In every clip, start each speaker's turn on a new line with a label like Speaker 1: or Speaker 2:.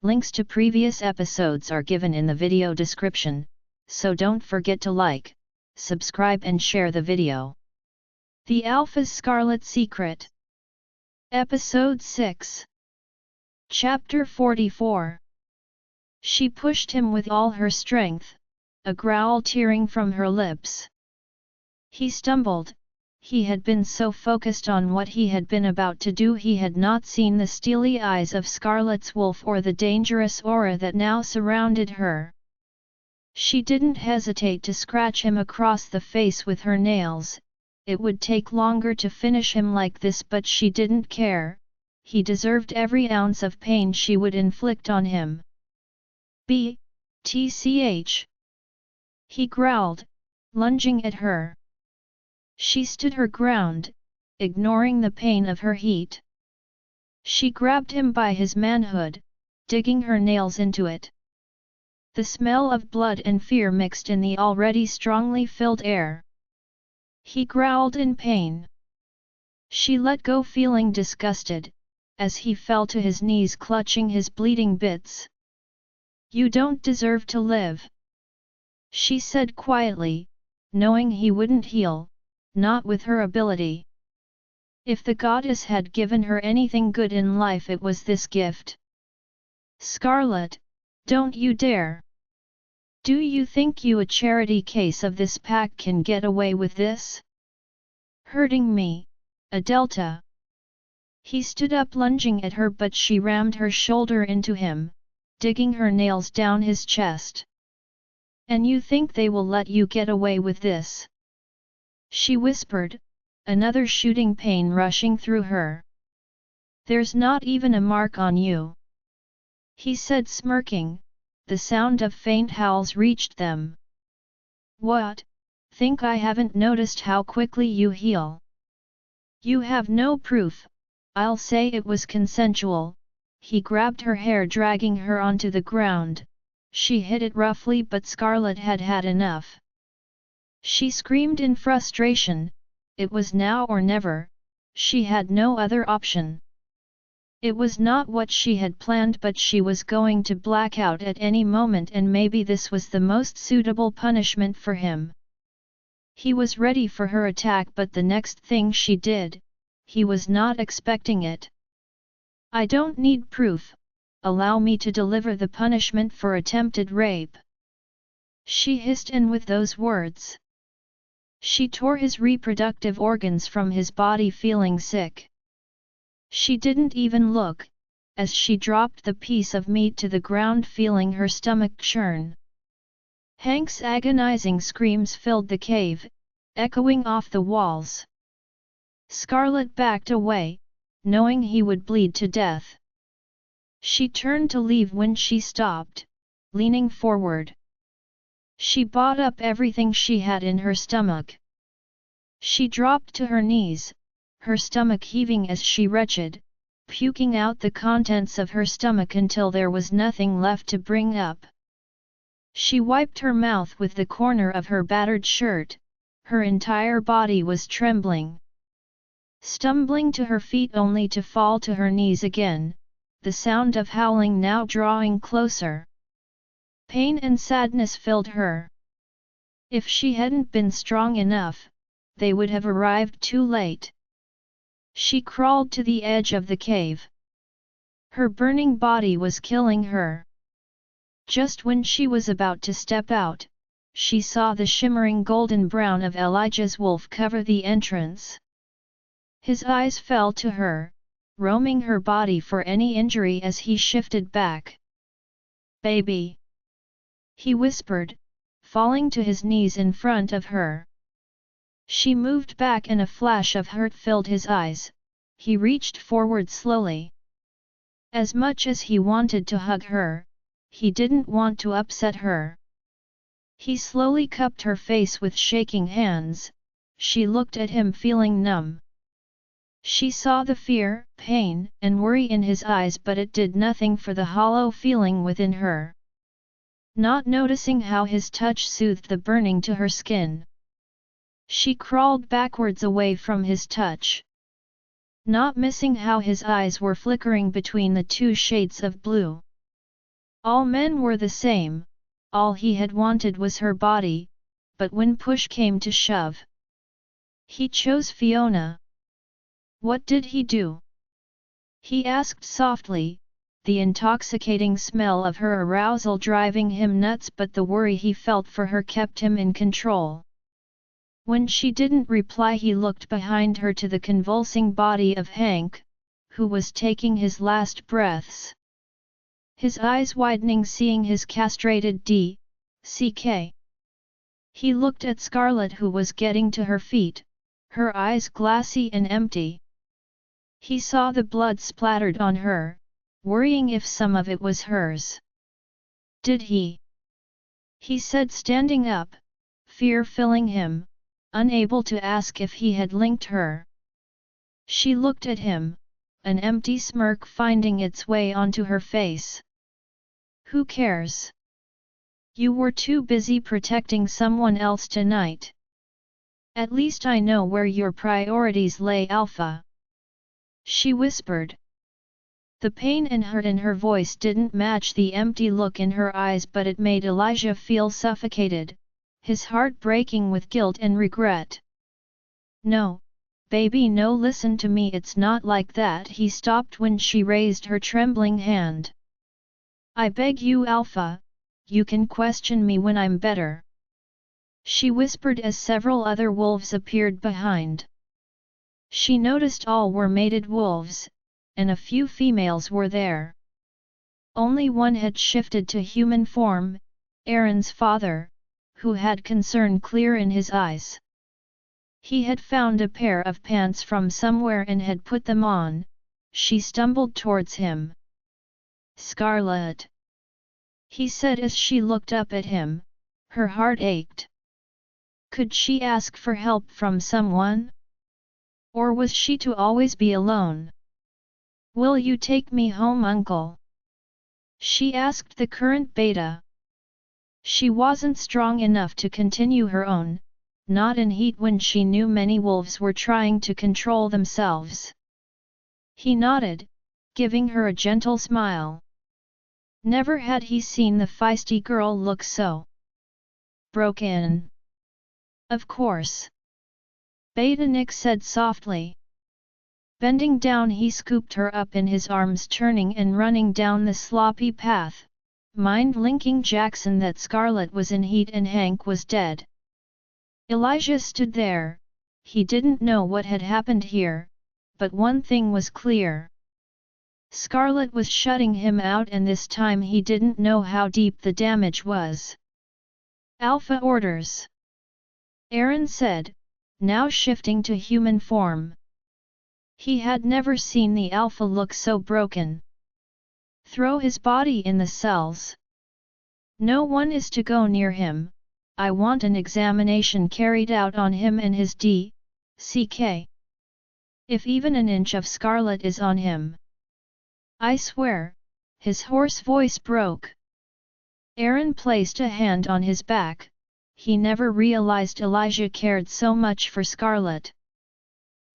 Speaker 1: Links to previous episodes are given in the video description, so don't forget to like, subscribe and share the video. The Alpha's Scarlet Secret. Episode 6. Chapter 44. She pushed him with all her strength, a growl tearing from her lips. He stumbled. He had been so focused on what he had been about to do he had not seen the steely eyes of Scarlet's wolf or the dangerous aura that now surrounded her. She didn't hesitate to scratch him across the face with her nails. It would take longer to finish him like this, but she didn't care. He deserved every ounce of pain she would inflict on him. Tch! He growled, lunging at her. She stood her ground, ignoring the pain of her heat. She grabbed him by his manhood, digging her nails into it. The smell of blood and fear mixed in the already strongly filled air. He growled in pain. She let go, feeling disgusted, as he fell to his knees clutching his bleeding bits. "You don't deserve to live," she said quietly, knowing he wouldn't heal. Not with her ability. If the goddess had given her anything good in life, it was this gift. "Scarlet, don't you dare! Do you think you, a charity case of this pack, can get away with this? Hurting me, a delta?" He stood up, lunging at her, but she rammed her shoulder into him, digging her nails down his chest. "And you think they will let you get away with this?" she whispered, another shooting pain rushing through her. "There's not even a mark on you," he said, smirking. The sound of faint howls reached them. "What? Think I haven't noticed how quickly you heal? You have no proof. I'll say it was consensual." He grabbed her hair, dragging her onto the ground. She hit it roughly, but Scarlet had had enough. She screamed in frustration. It was now or never. She had no other option. It was not what she had planned, but she was going to black out at any moment, and maybe this was the most suitable punishment for him. He was ready for her attack, but the next thing she did, he was not expecting it. "I don't need proof. Allow me to deliver the punishment for attempted rape," she hissed, and with those words, she tore his reproductive organs from his body, feeling sick. She didn't even look, as she dropped the piece of meat to the ground, feeling her stomach churn. Hank's agonizing screams filled the cave, echoing off the walls. Scarlet backed away, knowing he would bleed to death. She turned to leave when she stopped, leaning forward. She bought up everything she had in her stomach. She dropped to her knees, her stomach heaving as she retched, puking out the contents of her stomach until there was nothing left to bring up. She wiped her mouth with the corner of her battered shirt. Her entire body was trembling. Stumbling to her feet only to fall to her knees again, the sound of howling now drawing closer. Pain and sadness filled her. If she hadn't been strong enough, they would have arrived too late. She crawled to the edge of the cave. Her burning body was killing her. Just when she was about to step out, she saw the shimmering golden brown of Elijah's wolf cover the entrance. His eyes fell to her, roaming her body for any injury as he shifted back. "Baby!" he whispered, falling to his knees in front of her. She moved back and a flash of hurt filled his eyes. He reached forward slowly. As much as he wanted to hug her, he didn't want to upset her. He slowly cupped her face with shaking hands. She looked at him, feeling numb. She saw the fear, pain, and worry in his eyes, but it did nothing for the hollow feeling within her. Not noticing how his touch soothed the burning to her skin, she crawled backwards away from his touch. Not missing how his eyes were flickering between the two shades of blue. All men were the same, all he had wanted was her body, but when push came to shove, he chose Fiona. What did he do? He asked softly, the intoxicating smell of her arousal driving him nuts, but the worry he felt for her kept him in control. When she didn't reply, he looked behind her to the convulsing body of Hank, who was taking his last breaths. His eyes widening seeing his castrated D.C.K. He looked at Scarlet, who was getting to her feet, her eyes glassy and empty. He saw the blood splattered on her, worrying if some of it was hers. Did he? He said, standing up, fear filling him, unable to ask if he had linked her. She looked at him, an empty smirk finding its way onto her face. Who cares? You were too busy protecting someone else tonight. At least I know where your priorities lay, Alpha. She whispered. The pain and hurt in her voice didn't match the empty look in her eyes, but it made Elijah feel suffocated, his heart breaking with guilt and regret. No, baby, no, listen to me, it's not like that. He stopped when she raised her trembling hand. I beg you, Alpha, you can question me when I'm better. She whispered as several other wolves appeared behind. She noticed all were mated wolves, and a few females were there. Only one had shifted to human form, Aaron's father, who had concern clear in his eyes. He had found a pair of pants from somewhere and had put them on. She stumbled towards him. Scarlet, he said as she looked up at him, her heart ached. Could she ask for help from someone? Or was she to always be alone? Will you take me home, Uncle? She asked the current beta. She wasn't strong enough to continue her own, not in heat when she knew many wolves were trying to control themselves. He nodded, giving her a gentle smile. Never had he seen the feisty girl look so broken. Of course. Beta Nick said softly. Bending down, he scooped her up in his arms, turning and running down the sloppy path, mind-linking Jackson that Scarlet was in heat and Hank was dead. Elijah stood there. He didn't know what had happened here, but one thing was clear. Scarlet was shutting him out, and this time he didn't know how deep the damage was. Alpha orders, Aaron said, now shifting to human form. He had never seen the Alpha look so broken. Throw his body in the cells. No one is to go near him. I want an examination carried out on him and his D.C.K. If even an inch of Scarlet is on him, I swear, his hoarse voice broke. Aaron placed a hand on his back. He never realized Elijah cared so much for Scarlet.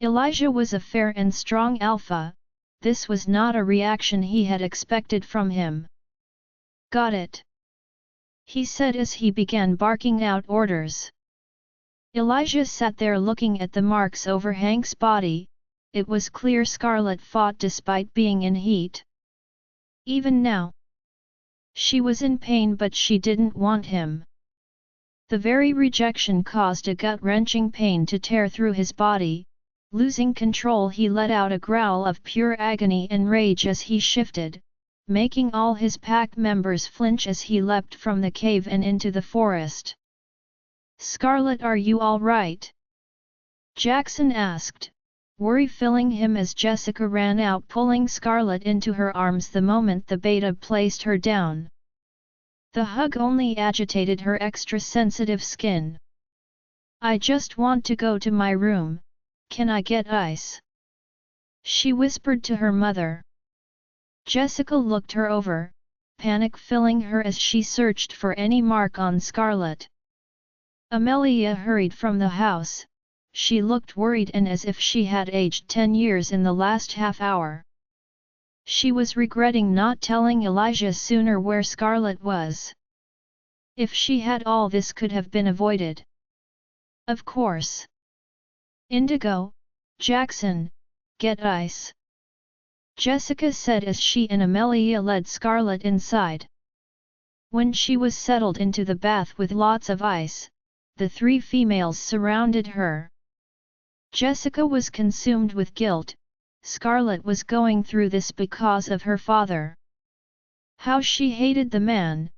Speaker 1: Elijah was a fair and strong alpha. This was not a reaction he had expected from him. Got it, he said as he began barking out orders. Elijah sat there looking at the marks over Hank's body. It was clear Scarlet fought despite being in heat. Even now, she was in pain, but she didn't want him. The very rejection caused a gut-wrenching pain to tear through his body. Losing control, he let out a growl of pure agony and rage as he shifted, making all his pack members flinch as he leapt from the cave and into the forest. Scarlet, are you all right? Jackson asked, worry filling him as Jessica ran out, pulling Scarlet into her arms the moment the beta placed her down. The hug only agitated her extra-sensitive skin. I just want to go to my room. Can I get ice? She whispered to her mother. Jessica looked her over, panic filling her as she searched for any mark on Scarlet. Amelia hurried from the house. She looked worried and as if she had aged 10 years in the last half hour. She was regretting not telling Elijah sooner where Scarlet was. If she had, all this could have been avoided. Of course. Indigo, Jackson, get ice. Jessica said as she and Amelia led Scarlet inside. When she was settled into the bath with lots of ice, the three females surrounded her. Jessica was consumed with guilt. Scarlet was going through this because of her father. How she hated the man,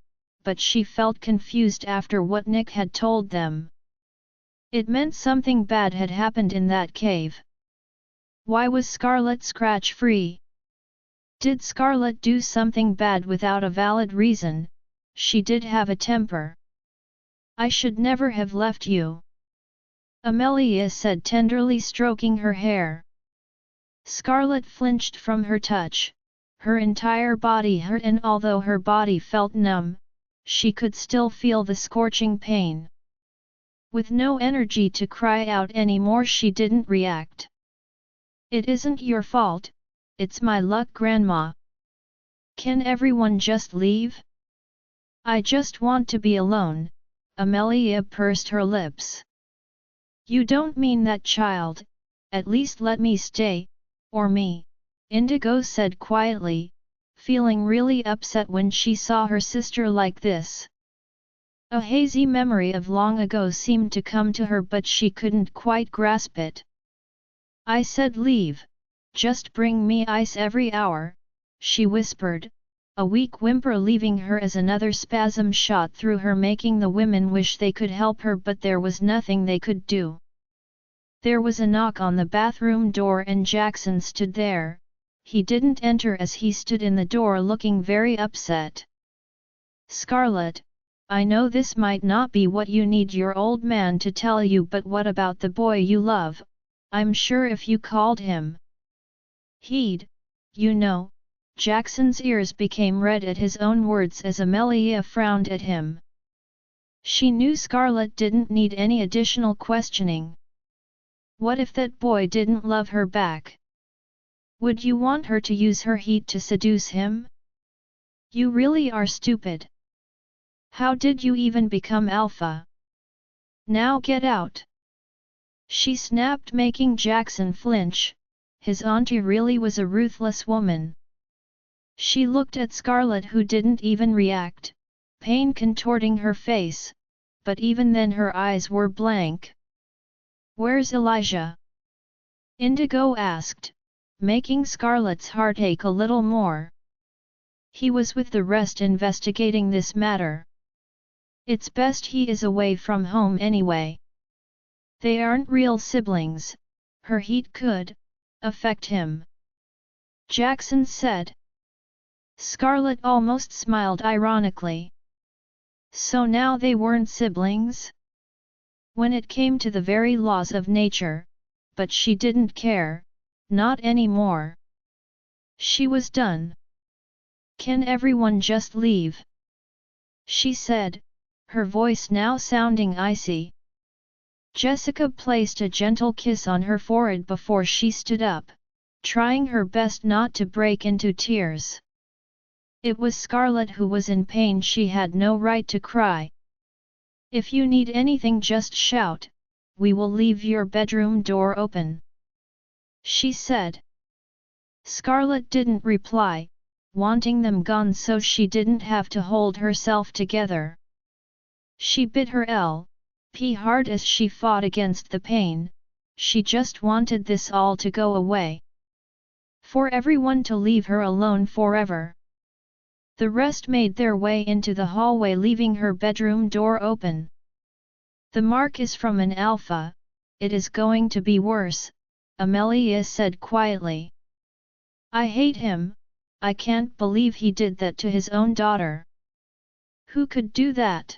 Speaker 1: but she felt confused after what Nick had told them. It meant something bad had happened in that cave. Why was Scarlet scratch-free? Did Scarlet do something bad without a valid reason? She did have a temper. I should never have left you, Amelia said tenderly, stroking her hair. Scarlet flinched from her touch. Her entire body hurt, and although her body felt numb, she could still feel the scorching pain. With no energy to cry out anymore, she didn't react. It isn't your fault, it's my luck, Grandma. Can everyone just leave? I just want to be alone, Amelia pursed her lips. You don't mean that, child, at least let me stay, or me, Indigo said quietly, feeling really upset when she saw her sister like this. A hazy memory of long ago seemed to come to her, but she couldn't quite grasp it. I said leave, just bring me ice every hour, she whispered, a weak whimper leaving her as another spasm shot through her, making the women wish they could help her, but there was nothing they could do. There was a knock on the bathroom door and Jackson stood there. He didn't enter as he stood in the door looking very upset. Scarlet, I know this might not be what you need your old man to tell you, but what about the boy you love? I'm sure if you called him, he'd, you know. Jackson's ears became red at his own words as Amelia frowned at him. She knew Scarlet didn't need any additional questioning. What if that boy didn't love her back? Would you want her to use her heat to seduce him? You really are stupid. How did you even become alpha? Now get out! She snapped, making Jackson flinch. His auntie really was a ruthless woman. She looked at Scarlet, who didn't even react, pain contorting her face, but even then her eyes were blank. Where's Elijah? Indigo asked, making Scarlet's heart ache a little more. He was with the rest investigating this matter. It's best he is away from home anyway. They aren't real siblings, her heat could affect him, Jackson said. Scarlet almost smiled ironically. So now they weren't siblings? When it came to the very laws of nature, but she didn't care, not anymore. She was done. Can everyone just leave? She said, her voice now sounding icy. Jessica placed a gentle kiss on her forehead before she stood up, trying her best not to break into tears. It was Scarlet who was in pain. She had no right to cry. If you need anything, just shout. We will leave your bedroom door open, she said. Scarlet didn't reply, wanting them gone so she didn't have to hold herself together. She bit her lip hard as she fought against the pain. She just wanted this all to go away. For everyone to leave her alone forever. The rest made their way into the hallway, leaving her bedroom door open. The mark is from an alpha. It is going to be worse, Amelia said quietly. I hate him. I can't believe he did that to his own daughter. Who could do that?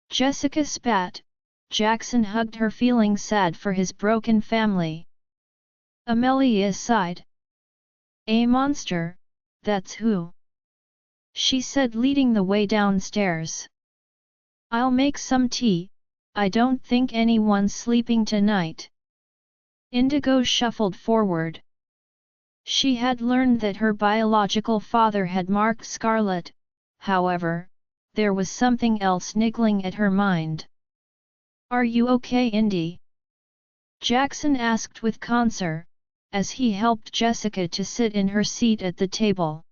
Speaker 1: Jessica spat. Jackson hugged her, feeling sad for his broken family. Amelia sighed. A monster, that's who, she said, leading the way downstairs. I'll make some tea. I don't think anyone's sleeping tonight. Indigo shuffled forward. She had learned that her biological father had marked Scarlet, however, there was something else niggling at her mind. "Are you okay, Indy?" Jackson asked with concern, as he helped Jessica to sit in her seat at the table.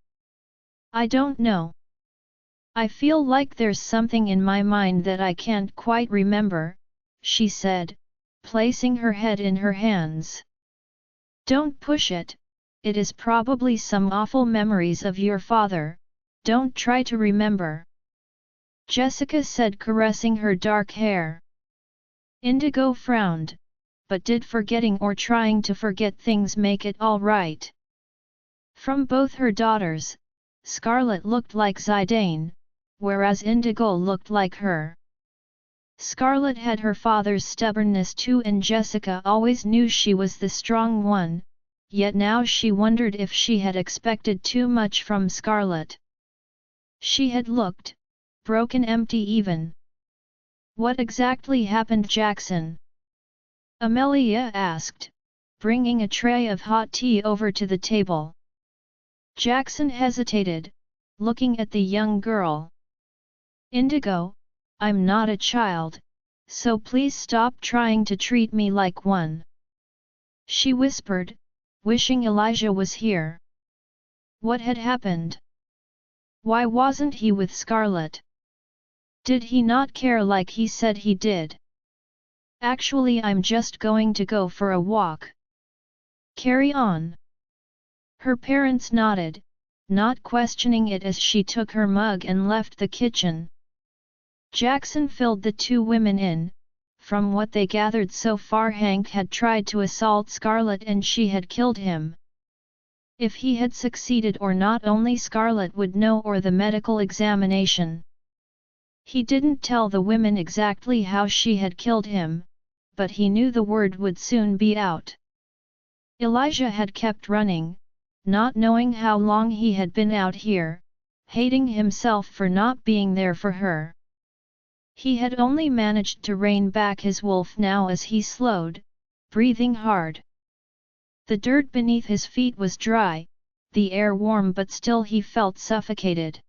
Speaker 1: "I don't know. I feel like there's something in my mind that I can't quite remember," she said, placing her head in her hands. "Don't push it, it is probably some awful memories of your father, don't try to remember," Jessica said, caressing her dark hair. Indigo frowned, but did forgetting or trying to forget things make it all right? From both her daughters, Scarlet looked like Zidane, whereas Indigo looked like her. Scarlet had her father's stubbornness too, and Jessica always knew she was the strong one, yet now she wondered if she had expected too much from Scarlet. She had looked broken, empty even. "What exactly happened, Jackson?" Amelia asked, bringing a tray of hot tea over to the table. Jackson hesitated, looking at the young girl. "Indigo, I'm not a child, so please stop trying to treat me like one," she whispered, wishing Elijah was here. What had happened? Why wasn't he with Scarlet? Did he not care like he said he did? "Actually, I'm just going to go for a walk." "Carry on." Her parents nodded, not questioning it as she took her mug and left the kitchen. Jackson filled the two women in. From what they gathered so far, Hank had tried to assault Scarlet and she had killed him. If he had succeeded or not, only Scarlet would know, or the medical examination. He didn't tell the women exactly how she had killed him, but he knew the word would soon be out. Elijah had kept running, not knowing how long he had been out here, hating himself for not being there for her. He had only managed to rein back his wolf now as he slowed, breathing hard. The dirt beneath his feet was dry, the air warm, but still he felt suffocated.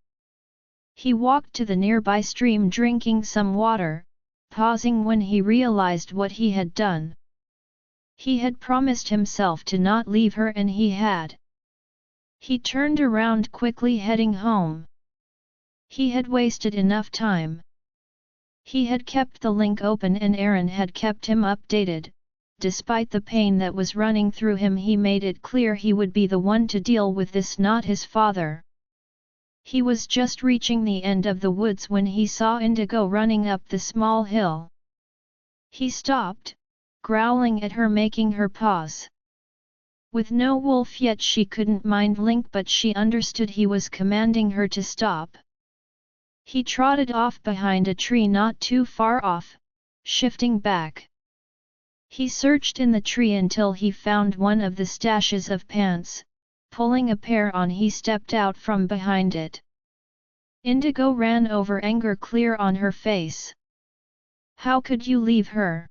Speaker 1: He walked to the nearby stream, drinking some water, pausing when he realized what he had done. He had promised himself to not leave her, and he had. He turned around quickly, heading home. He had wasted enough time. He had kept the link open and Aaron had kept him updated. Despite the pain that was running through him, he made it clear he would be the one to deal with this, not his father. He was just reaching the end of the woods when he saw Indigo running up the small hill. He stopped, growling at her, making her pause. With no wolf yet, she couldn't mind Link, but she understood he was commanding her to stop. He trotted off behind a tree not too far off, shifting back. He searched in the tree until he found one of the stashes of pants. Pulling a pair on, he stepped out from behind it. Indigo ran over, anger clear on her face. "How could you leave her?"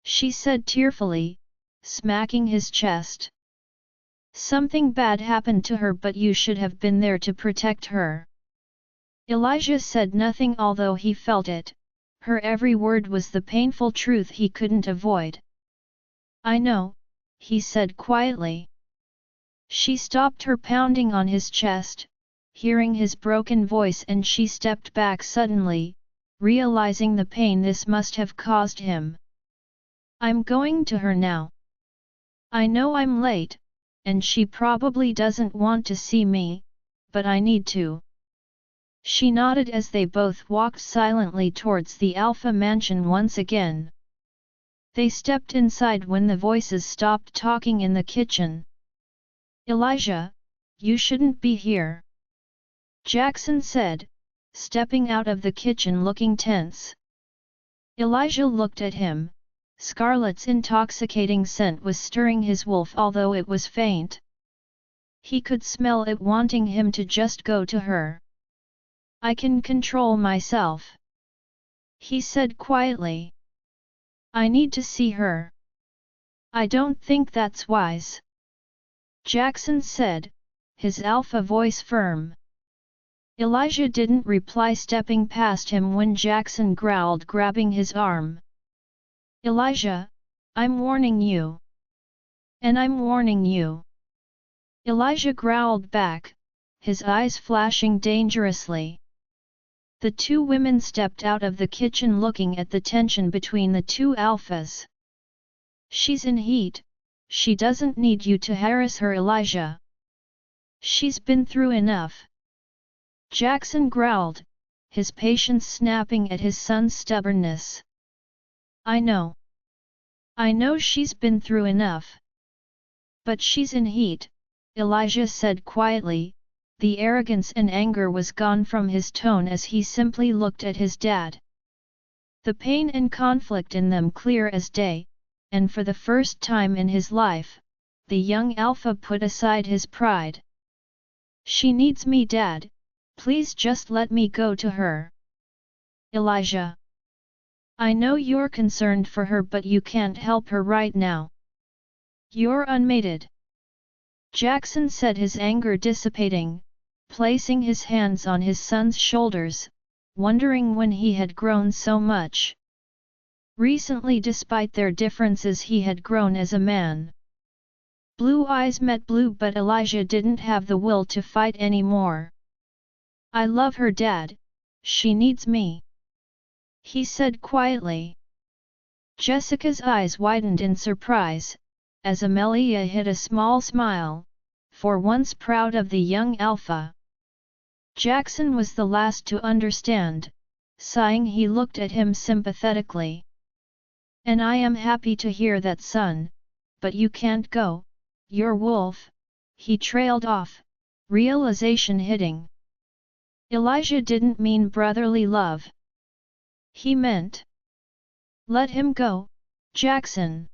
Speaker 1: she said tearfully, smacking his chest. "Something bad happened to her, but you should have been there to protect her." Elijah said nothing, although he felt it. Her every word was the painful truth he couldn't avoid. "I know," he said quietly. She stopped her pounding on his chest, hearing his broken voice, and she stepped back suddenly, realizing the pain this must have caused him. "I'm going to her now. I know I'm late, and she probably doesn't want to see me, but I need to." She nodded as they both walked silently towards the Alpha Mansion once again. They stepped inside when the voices stopped talking in the kitchen. "Elijah, you shouldn't be here," Jackson said, stepping out of the kitchen looking tense. Elijah looked at him. Scarlet's intoxicating scent was stirring his wolf, although it was faint. He could smell it, wanting him to just go to her. "I can control myself," he said quietly. "I need to see her." "I don't think that's wise." Jackson said, his alpha voice firm. Elijah didn't reply, stepping past him when Jackson growled, grabbing his arm. Elijah, I'm warning you. And I'm warning you. Elijah growled back, his eyes flashing dangerously. The two women stepped out of the kitchen looking at the tension between the two alphas. She's in heat, she doesn't need you to harass her, Elijah. She's been through enough. Jackson growled, his patience snapping at his son's stubbornness. I know. I know she's been through enough. But she's in heat, Elijah said quietly. The arrogance and anger was gone from his tone as he simply looked at his dad. The pain and conflict in them clear as day, and for the first time in his life, the young alpha put aside his pride. She needs me, Dad. Please just let me go to her. Elijah. I know you're concerned for her, but you can't help her right now. You're unmated. Jackson said, his anger dissipating, placing his hands on his son's shoulders, wondering when he had grown so much. Recently, despite their differences, he had grown as a man. Blue eyes met blue, but Elijah didn't have the will to fight anymore. I love her, Dad. She needs me. He said quietly. Jessica's eyes widened in surprise, as Amelia hid a small smile, for once proud of the young alpha. Jackson was the last to understand. Sighing, he looked at him sympathetically. And I am happy to hear that, son, but you can't go, you're wolf. He trailed off, realization hitting. Elijah didn't mean brotherly love. He meant, let him go, Jackson.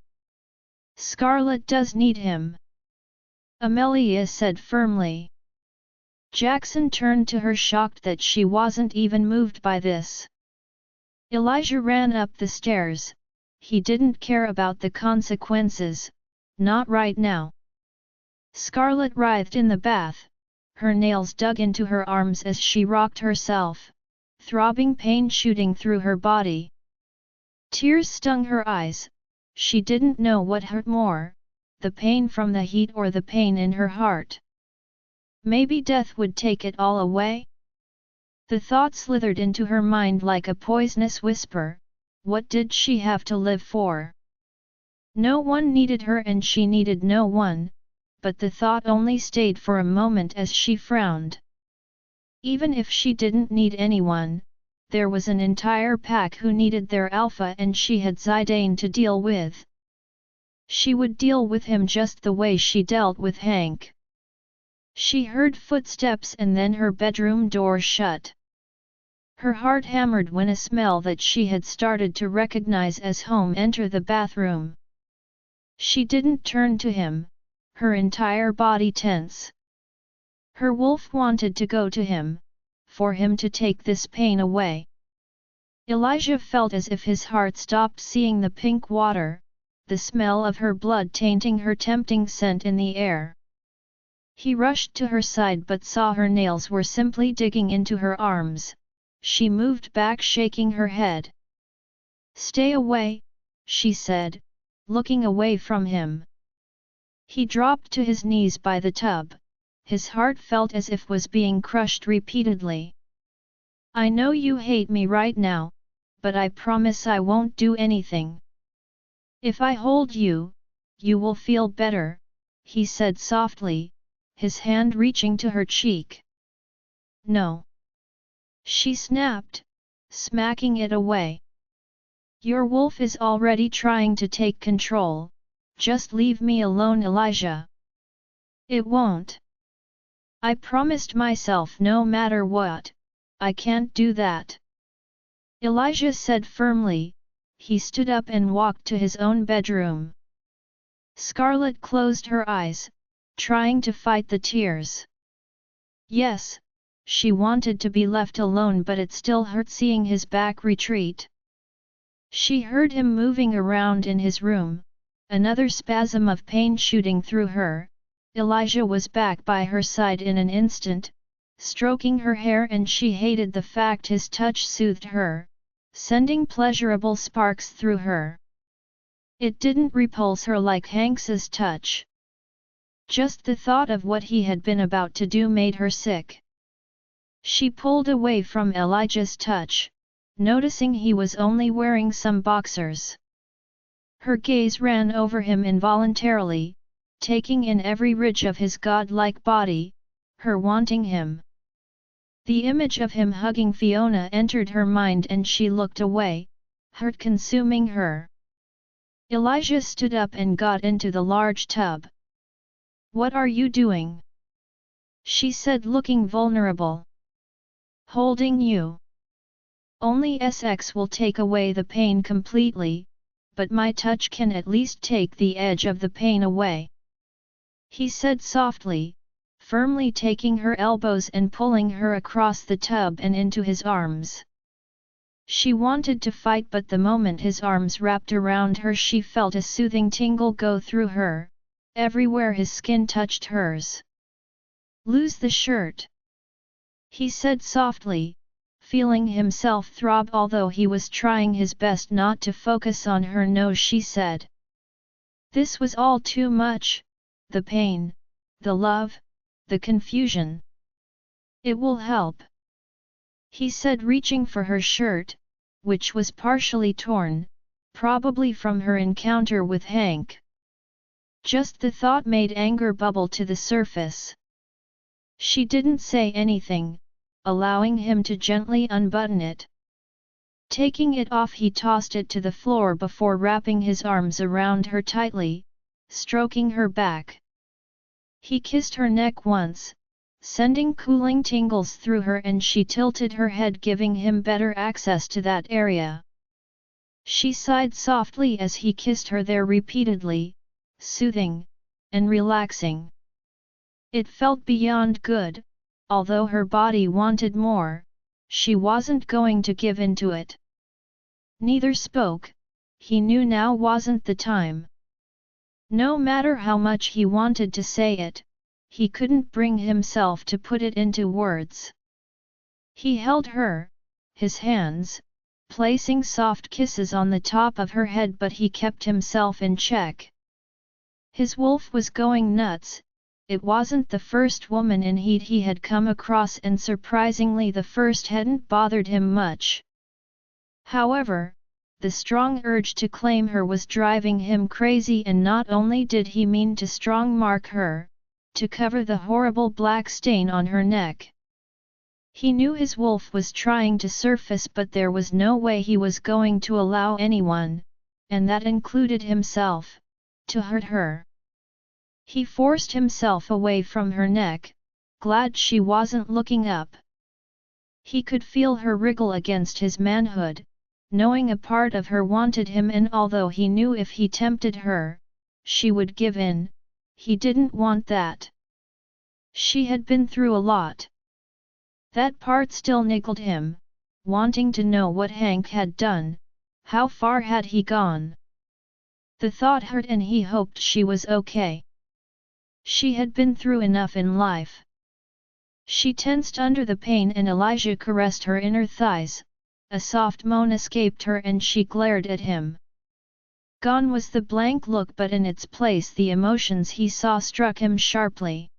Speaker 1: Scarlet does need him. Amelia said firmly. Jackson turned to her, shocked that she wasn't even moved by this. Elijah ran up the stairs. He didn't care about the consequences, not right now. Scarlet writhed in the bath, her nails dug into her arms as she rocked herself, throbbing pain shooting through her body. Tears stung her eyes. She didn't know what hurt more, the pain from the heat or the pain in her heart. Maybe death would take it all away? The thought slithered into her mind like a poisonous whisper. What did she have to live for? No one needed her and she needed no one, but the thought only stayed for a moment as she frowned. Even if she didn't need anyone, there was an entire pack who needed their alpha, and she had Zidane to deal with. She would deal with him just the way she dealt with Hank. She heard footsteps and then her bedroom door shut. Her heart hammered when a smell that she had started to recognize as home entered the bathroom. She didn't turn to him, her entire body tense. Her wolf wanted to go to him, for him to take this pain away. Elijah felt as if his heart stopped seeing the pink water, the smell of her blood tainting her tempting scent in the air. He rushed to her side but saw her nails were simply digging into her arms. She moved back, shaking her head. Stay away, she said, looking away from him. He dropped to his knees by the tub. His heart felt as if was being crushed repeatedly. I know you hate me right now, but I promise I won't do anything. If I hold you, you will feel better, he said softly, his hand reaching to her cheek. No. She snapped, smacking it away. Your wolf is already trying to take control, just leave me alone, Elijah. It won't. I promised myself no matter what, I can't do that. Elijah said firmly. He stood up and walked to his own bedroom. Scarlet closed her eyes, trying to fight the tears. Yes, she wanted to be left alone, but it still hurt seeing his back retreat. She heard him moving around in his room, another spasm of pain shooting through her, Elijah was back by her side in an instant, stroking her hair, and she hated the fact his touch soothed her, sending pleasurable sparks through her. It didn't repulse her like Hanks's touch. Just the thought of what he had been about to do made her sick. She pulled away from Elijah's touch, noticing he was only wearing some boxers. Her gaze ran over him involuntarily, taking in every ridge of his godlike body, her wanting him. The image of him hugging Fiona entered her mind and she looked away, hurt consuming her. Elijah stood up and got into the large tub. "What are you doing?" she said, looking vulnerable. "Holding you. Only sex will take away the pain completely, but my touch can at least take the edge of the pain away," he said softly, firmly taking her elbows and pulling her across the tub and into his arms. She wanted to fight, but the moment his arms wrapped around her she felt a soothing tingle go through her, everywhere his skin touched hers. "Lose the shirt," he said softly, feeling himself throb although he was trying his best not to focus on her nose. She said. This was all too much, the pain, the love, the confusion. "It will help," he said, reaching for her shirt, which was partially torn, probably from her encounter with Hank. Just the thought made anger bubble to the surface. She didn't say anything, allowing him to gently unbutton it. Taking it off, he tossed it to the floor before wrapping his arms around her tightly, stroking her back. He kissed her neck once, sending cooling tingles through her, and she tilted her head, giving him better access to that area. She sighed softly as he kissed her there repeatedly, soothing and relaxing. It felt beyond good. Although her body wanted more, she wasn't going to give in to it. Neither spoke. He knew now wasn't the time. No matter how much he wanted to say it, he couldn't bring himself to put it into words. He held her, his hands, placing soft kisses on the top of her head, but he kept himself in check. His wolf was going nuts. It wasn't the first woman in heat he had come across, and surprisingly the first hadn't bothered him much. However, the strong urge to claim her was driving him crazy, and not only did he mean to strong-mark her, to cover the horrible black stain on her neck. He knew his wolf was trying to surface, but there was no way he was going to allow anyone, and that included himself, to hurt her. He forced himself away from her neck, glad she wasn't looking up. He could feel her wriggle against his manhood, knowing a part of her wanted him, and although he knew if he tempted her, she would give in, he didn't want that. She had been through a lot. That part still niggled him, wanting to know what Hank had done, how far had he gone. The thought hurt, and he hoped she was okay. She had been through enough in life. She tensed under the pain, and Elijah caressed her inner thighs. A soft moan escaped her and she glared at him. Gone was the blank look, but in its place the emotions he saw struck him sharply.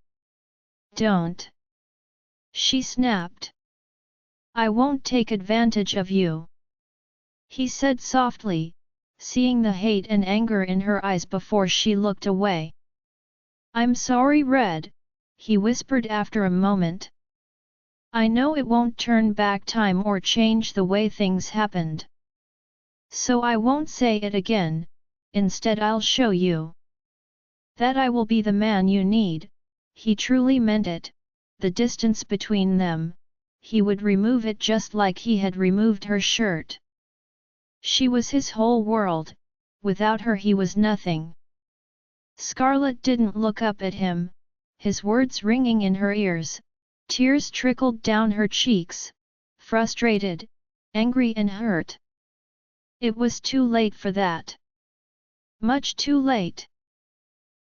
Speaker 1: "Don't!" she snapped. "I won't take advantage of you," he said softly, seeing the hate and anger in her eyes before she looked away. "I'm sorry, Red," he whispered after a moment. "I know it won't turn back time or change the way things happened. So I won't say it again, instead I'll show you that I will be the man you need." He truly meant it. The distance between them, he would remove it just like he had removed her shirt. She was his whole world, without her he was nothing. Scarlet didn't look up at him, his words ringing in her ears. Tears trickled down her cheeks, frustrated, angry and hurt. It was too late for that. Much too late.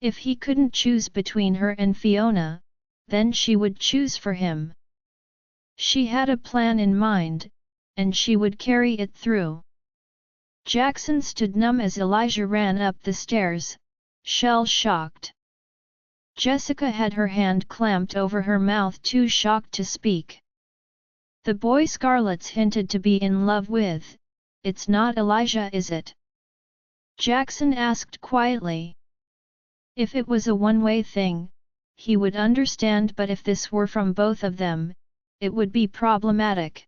Speaker 1: If he couldn't choose between her and Fiona, then she would choose for him. She had a plan in mind, and she would carry it through. Jackson stood numb as Elijah ran up the stairs, shell-shocked. Jessica had her hand clamped over her mouth, too shocked to speak. The boy Scarlett's hinted to be in love with, it's not Elijah, is it? Jackson asked quietly. If it was a one-way thing, he would understand, but if this were from both of them, it would be problematic.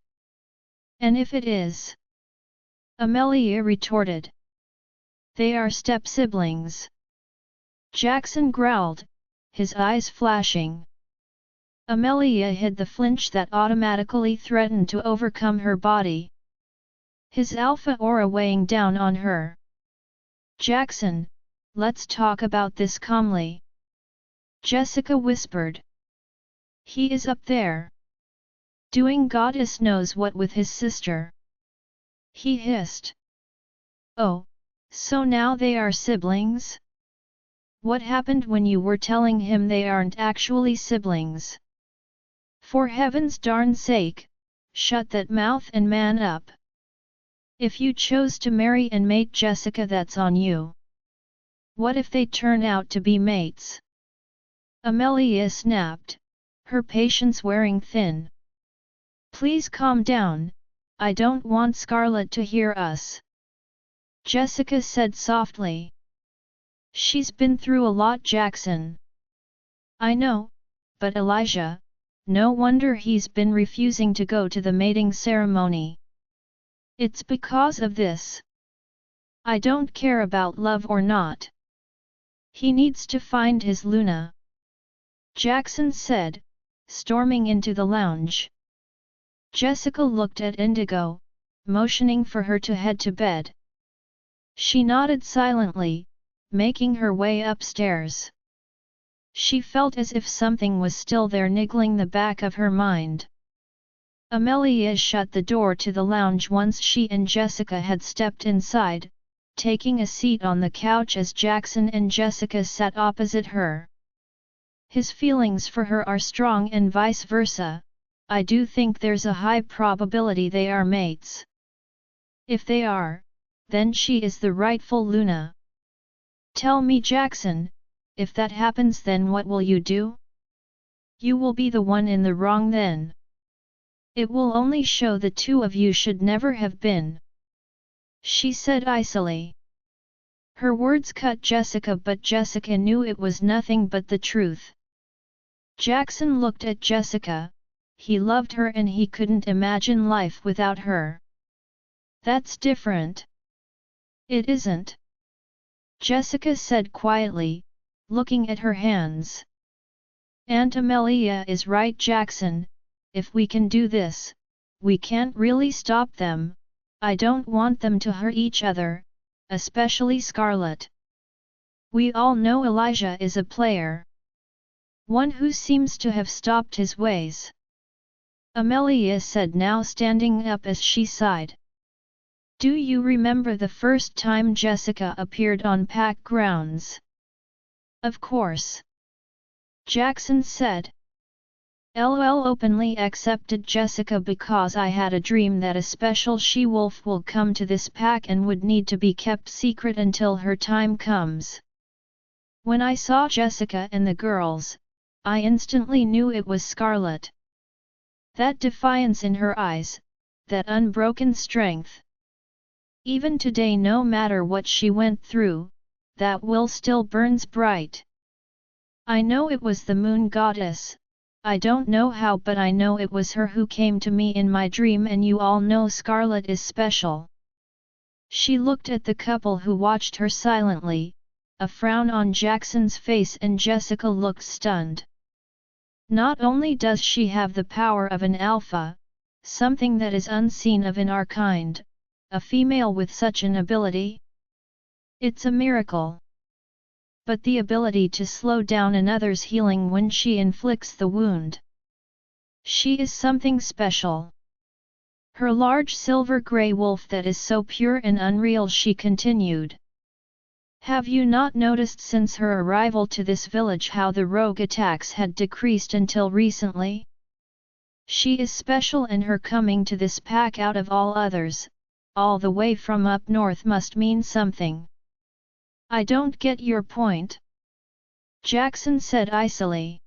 Speaker 1: And if it is? Amelia retorted. They are step-siblings. Jackson growled, his eyes flashing. Amelia hid the flinch that automatically threatened to overcome her body. His alpha aura weighing down on her. Jackson, let's talk about this calmly. Jessica whispered. He is up there. Doing goddess knows what with his sister. He hissed. Oh, so now they are siblings? What happened when you were telling him they aren't actually siblings? For heaven's darn sake, shut that mouth and man up. If you chose to marry and mate Jessica, that's on you. What if they turn out to be mates? Amelia snapped, her patience wearing thin. Please calm down, I don't want Scarlet to hear us. Jessica said softly. She's been through a lot, Jackson. I know, but Elijah, no wonder he's been refusing to go to the mating ceremony. It's because of this. I don't care about love or not. He needs to find his Luna. Jackson said, storming into the lounge. Jessica looked at Indigo, motioning for her to head to bed. She nodded silently, making her way upstairs. She felt as if something was still there niggling the back of her mind. Amelia shut the door to the lounge once she and Jessica had stepped inside, taking a seat on the couch as Jackson and Jessica sat opposite her. His feelings for her are strong and vice versa. I do think there's a high probability they are mates. If they are, then she is the rightful Luna. Tell me, Jackson, if that happens, then what will you do? You will be the one in the wrong then. It will only show the two of you should never have been. She said icily. Her words cut Jessica, but Jessica knew it was nothing but the truth. Jackson looked at Jessica. He loved her and he couldn't imagine life without her. That's different. It isn't. Jessica said quietly, looking at her hands. Aunt Amelia is right, Jackson. If we can do this, we can't really stop them. I don't want them to hurt each other, especially Scarlet. We all know Elijah is a player. One who seems to have stopped his ways. Amelia said, now standing up as she sighed. Do you remember the first time Jessica appeared on Pack grounds? Of course. Jackson said. LOL openly accepted Jessica because I had a dream that a special she-wolf will come to this pack and would need to be kept secret until her time comes. When I saw Jessica and the girls, I instantly knew it was Scarlet. That defiance in her eyes, that unbroken strength. Even today, no matter what she went through, that will still burns bright. I know it was the moon goddess. I don't know how, but I know it was her who came to me in my dream, and you all know Scarlet is special. She looked at the couple who watched her silently, a frown on Jackson's face, and Jessica looked stunned. Not only does she have the power of an alpha, something that is unseen of in our kind, a female with such an ability? It's a miracle. But the ability to slow down another's healing when she inflicts the wound. She is something special. Her large silver-grey wolf that is so pure and unreal, she continued. Have you not noticed since her arrival to this village how the rogue attacks had decreased until recently? She is special and her coming to this pack out of all others, all the way from up north must mean something. I don't get your point. Jackson said icily.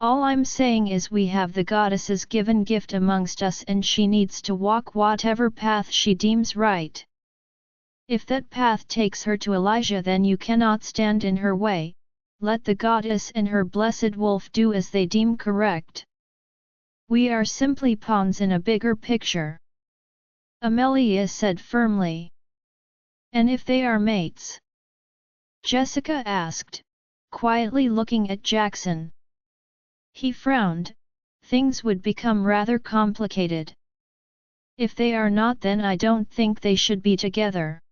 Speaker 1: All I'm saying is we have the goddess's given gift amongst us and she needs to walk whatever path she deems right. If that path takes her to Elijah then you cannot stand in her way, let the goddess and her blessed wolf do as they deem correct. We are simply pawns in a bigger picture. Amelia said firmly. And if they are mates? Jessica asked, quietly looking at Jackson. He frowned, things would become rather complicated. If they are not then I don't think they should be together.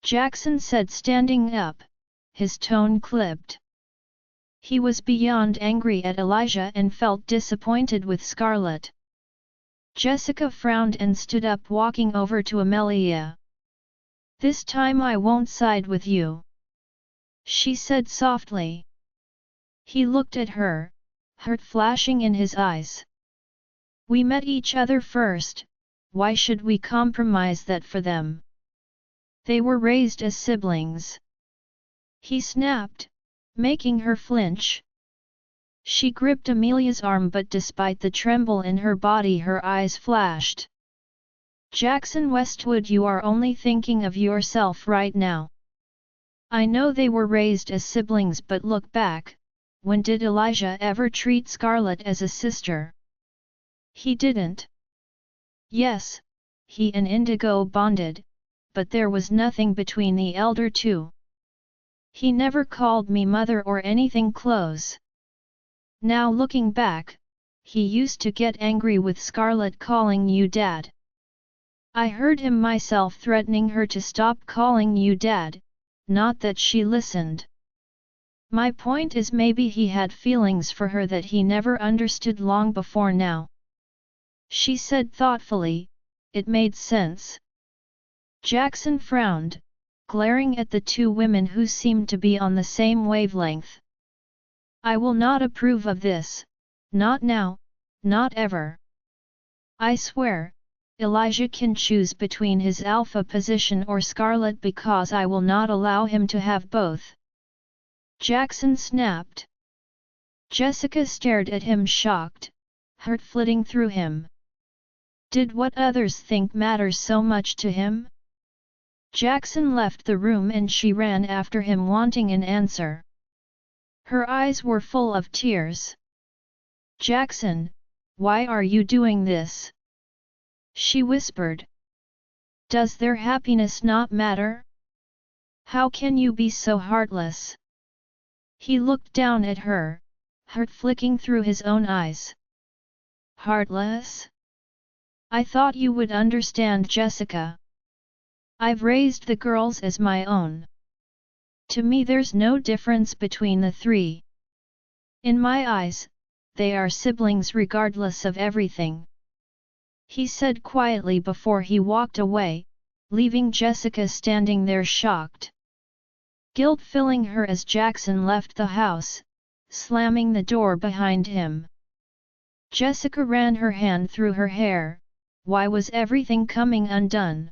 Speaker 1: Jackson said standing up, his tone clipped. He was beyond angry at Elijah and felt disappointed with Scarlet. Jessica frowned and stood up walking over to Amelia. This time I won't side with you, she said softly. He looked at her, hurt flashing in his eyes. We met each other first, why should we compromise that for them? They were raised as siblings. He snapped, making her flinch. She gripped Amelia's arm but despite the tremble in her body her eyes flashed. Jackson Westwood, you are only thinking of yourself right now. I know they were raised as siblings but look back, when did Elijah ever treat Scarlet as a sister? He didn't. Yes, he and Indigo bonded, but there was nothing between the elder two. He never called me mother or anything close. Now looking back, he used to get angry with Scarlet calling you dad. I heard him myself threatening her to stop calling you dad, not that she listened. My point is maybe he had feelings for her that he never understood long before now. She said thoughtfully, it made sense. Jackson frowned, glaring at the two women who seemed to be on the same wavelength. I will not approve of this, not now, not ever. I swear, Elijah can choose between his alpha position or Scarlet because I will not allow him to have both. Jackson snapped. Jessica stared at him shocked, hurt flitting through him. Did what others think matter so much to him? Jackson left the room and she ran after him wanting an answer. Her eyes were full of tears. Jackson, why are you doing this? She whispered. Does their happiness not matter? How can you be so heartless? He looked down at her, hurt flicking through his own eyes. Heartless? I thought you would understand, Jessica. I've raised the girls as my own. To me there's no difference between the three. In my eyes, they are siblings regardless of everything. He said quietly before he walked away, leaving Jessica standing there shocked. Guilt filling her as Jackson left the house, slamming the door behind him. Jessica ran her hand through her hair. Why was everything coming undone?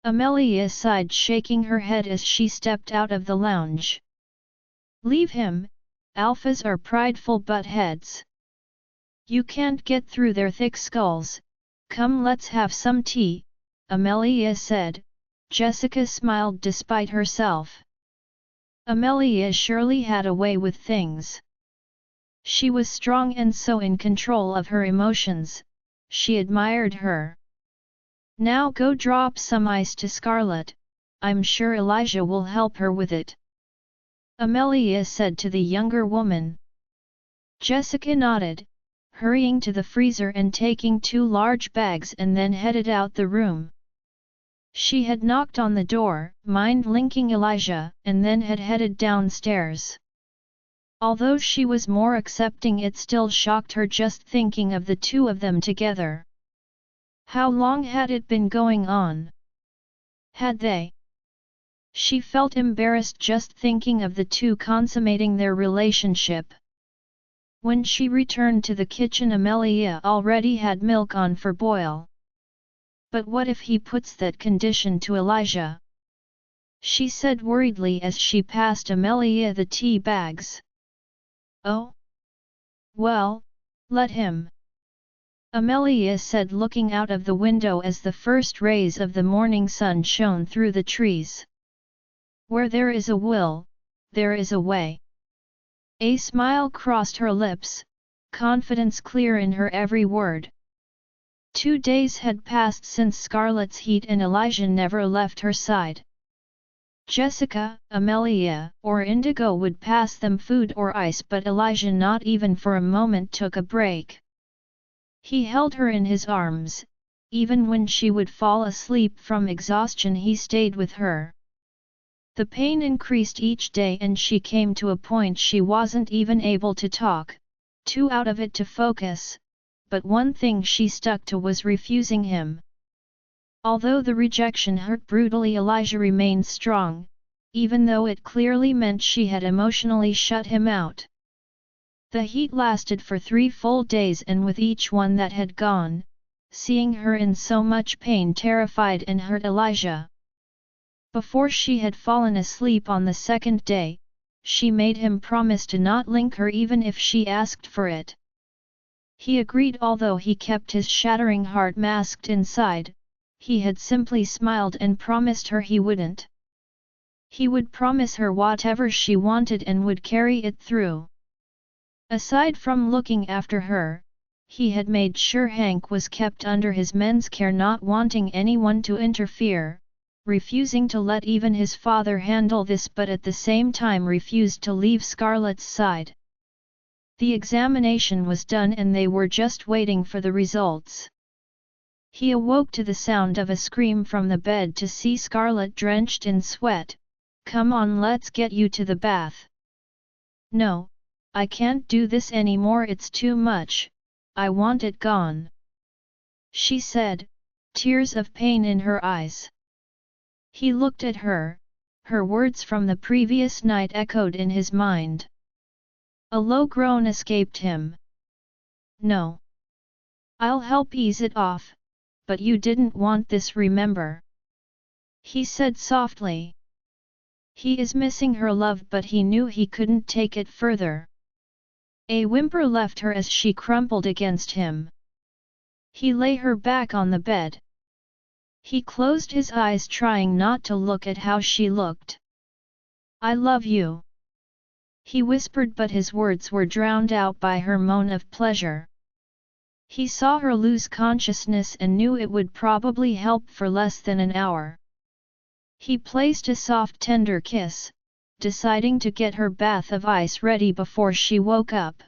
Speaker 1: Amelia sighed, shaking her head as she stepped out of the lounge. Leave him, alphas are prideful buttheads. You can't get through their thick skulls. Come, let's have some tea, Amelia said. Jessica smiled despite herself. Amelia surely had a way with things. She was strong and so in control of her emotions. She admired her. Now go drop some ice to Scarlet, I'm sure Elijah will help her with it. Amelia said to the younger woman. Jessica nodded, hurrying to the freezer and taking 2 large bags and then headed out the room. She had knocked on the door, mind-linking Elijah, and then had headed downstairs. Although she was more accepting, it still shocked her just thinking of the two of them together. How long had it been going on? Had they She felt embarrassed just thinking of the two consummating their relationship. When she returned to the kitchen, Amelia already had milk on for boil. But what if he puts that condition to Elijah? She said worriedly as she passed Amelia the tea bags. Oh? Well, let him. Amelia said, looking out of the window as the first rays of the morning sun shone through the trees. Where there is a will, there is a way. A smile crossed her lips, confidence clear in her every word. 2 days had passed since Scarlet's heat and Elijah never left her side. Jessica, Amelia, or Indigo would pass them food or ice, but Elijah not even for a moment took a break. He held her in his arms, even when she would fall asleep from exhaustion he stayed with her. The pain increased each day and she came to a point she wasn't even able to talk, too out of it to focus, but one thing she stuck to was refusing him. Although the rejection hurt brutally, Elijah remained strong, even though it clearly meant she had emotionally shut him out. The heat lasted for 3 full days, and with each one that had gone, seeing her in so much pain terrified and hurt Elijah. Before she had fallen asleep on the 2nd day, she made him promise to not link her even if she asked for it. He agreed, although he kept his shattering heart masked inside. He had simply smiled and promised her he wouldn't. He would promise her whatever she wanted and would carry it through. Aside from looking after her, he had made sure Hank was kept under his men's care, not wanting anyone to interfere, refusing to let even his father handle this, but at the same time refused to leave Scarlett's side. The examination was done and they were just waiting for the results. He awoke to the sound of a scream from the bed to see Scarlet drenched in sweat. "Come on, let's get you to the bath." "No, I can't do this anymore, it's too much, I want it gone," she said, tears of pain in her eyes. He looked at her, her words from the previous night echoed in his mind. A low groan escaped him. "No. I'll help ease it off, but you didn't want this, remember?" he said softly. He is missing her love, but he knew he couldn't take it further. A whimper left her as she crumpled against him. He lay her back on the bed. He closed his eyes, trying not to look at how she looked. "I love you," he whispered, but his words were drowned out by her moan of pleasure. He saw her lose consciousness and knew it would probably help for less than an hour. He placed a soft, tender kiss, deciding to get her bath of ice ready before she woke up.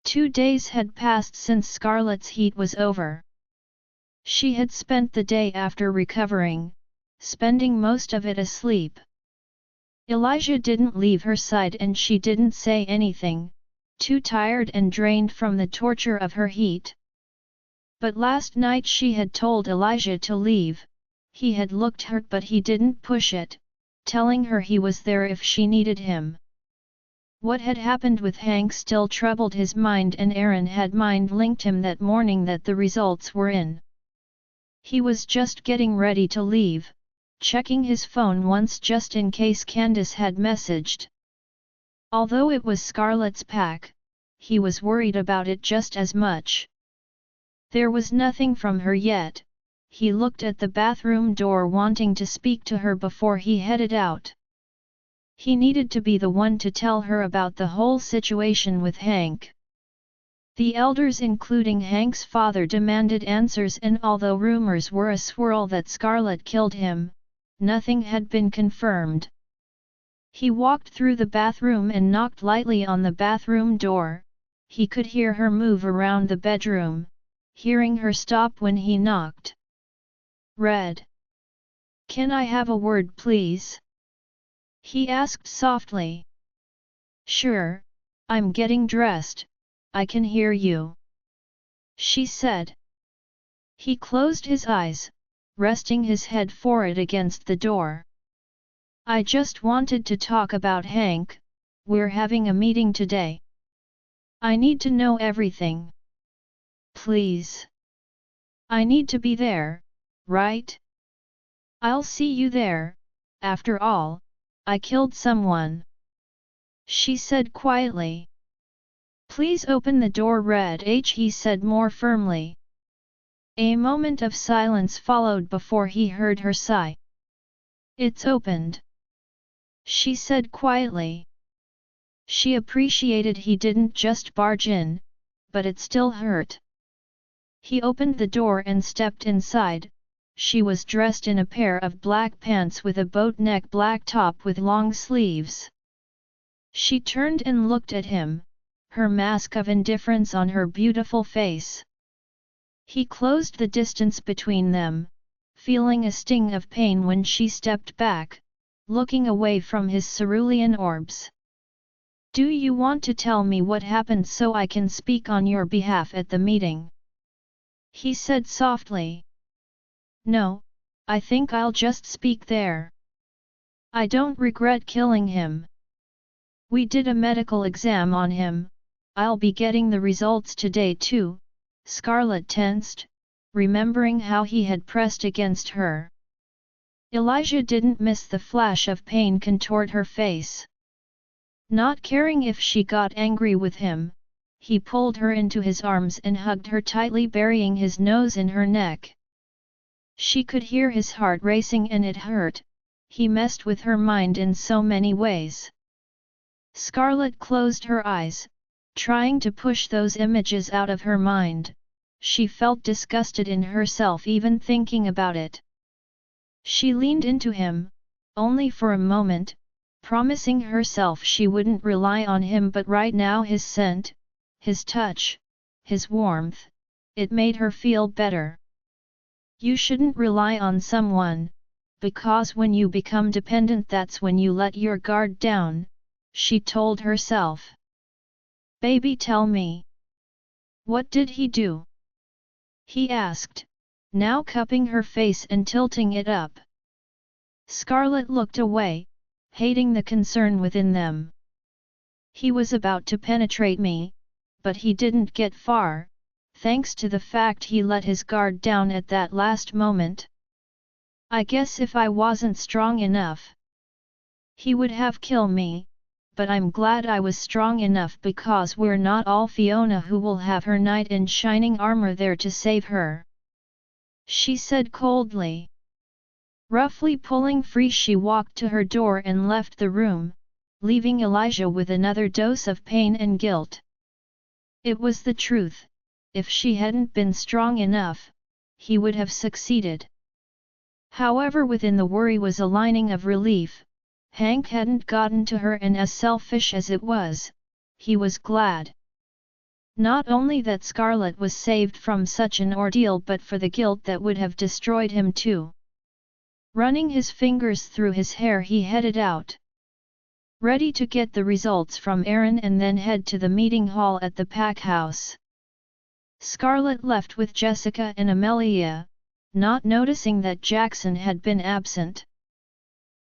Speaker 1: 2 days had passed since Scarlet's heat was over. She had spent the day after recovering, spending most of it asleep. Elijah didn't leave her side and she didn't say anything, too tired and drained from the torture of her heat. But last night she had told Elijah to leave. He had looked hurt, but he didn't push it, telling her he was there if she needed him. What had happened with Hank still troubled his mind, and Aaron had mind-linked him that morning that the results were in. He was just getting ready to leave, checking his phone once just in case Candace had messaged. Although it was Scarlet's pack, he was worried about it just as much. There was nothing from her yet. He looked at the bathroom door, wanting to speak to her before he headed out. He needed to be the one to tell her about the whole situation with Hank. The elders, including Hank's father, demanded answers, and although rumors were aswirl that Scarlet killed him, nothing had been confirmed. He walked through the bathroom and knocked lightly on the bathroom door. He could hear her move around the bedroom, hearing her stop when he knocked. "Red. Can I have a word, please?" he asked softly. "Sure, I'm getting dressed, I can hear you," she said. He closed his eyes, resting his head forward against the door. I just wanted to talk about Hank, we're having a meeting today. I need to know everything. Please. I need to be there, right? I'll see you there, after all, I killed someone. She said quietly. Please open the door, Red H, he said more firmly. A moment of silence followed before he heard her sigh. It's opened. She said quietly. She appreciated he didn't just barge in, but it still hurt. He opened the door and stepped inside. She was dressed in a pair of black pants with a boat neck black top with long sleeves. She turned and looked at him, her mask of indifference on her beautiful face. He closed the distance between them, feeling a sting of pain when she stepped back, looking away from his cerulean orbs. Do you want to tell me what happened so I can speak on your behalf at the meeting? He said softly. No, I think I'll just speak there. I don't regret killing him. We did a medical exam on him, I'll be getting the results today too. Scarlet tensed, remembering how he had pressed against her. Elijah didn't miss the flash of pain contoured her face. Not caring if she got angry with him, he pulled her into his arms and hugged her tightly, burying his nose in her neck. She could hear his heart racing and it hurt. He messed with her mind in so many ways. Scarlet closed her eyes, trying to push those images out of her mind. She felt disgusted in herself even thinking about it. She leaned into him, only for a moment, promising herself she wouldn't rely on him, but right now his scent, his touch, his warmth, it made her feel better. You shouldn't rely on someone, because when you become dependent that's when you let your guard down, she told herself. Baby, tell me. What did he do? He asked, now cupping her face and tilting it up. Scarlet looked away, hating the concern within them. He was about to penetrate me, but he didn't get far, thanks to the fact he let his guard down at that last moment. I guess if I wasn't strong enough, he would have killed me, but I'm glad I was strong enough because we're not all Fiona who will have her knight in shining armor there to save her. She said coldly. Roughly pulling free, she walked to her door and left the room, leaving Elijah with another dose of pain and guilt. It was the truth. If she hadn't been strong enough, he would have succeeded. However, within the worry was a lining of relief. Hank hadn't gotten to her, and as selfish as it was, he was glad. Not only that Scarlet was saved from such an ordeal, but for the guilt that would have destroyed him too. Running his fingers through his hair, he headed out, ready to get the results from Aaron and then head to the meeting hall at the pack house. Scarlet left with Jessica and Amelia, not noticing that Jackson had been absent.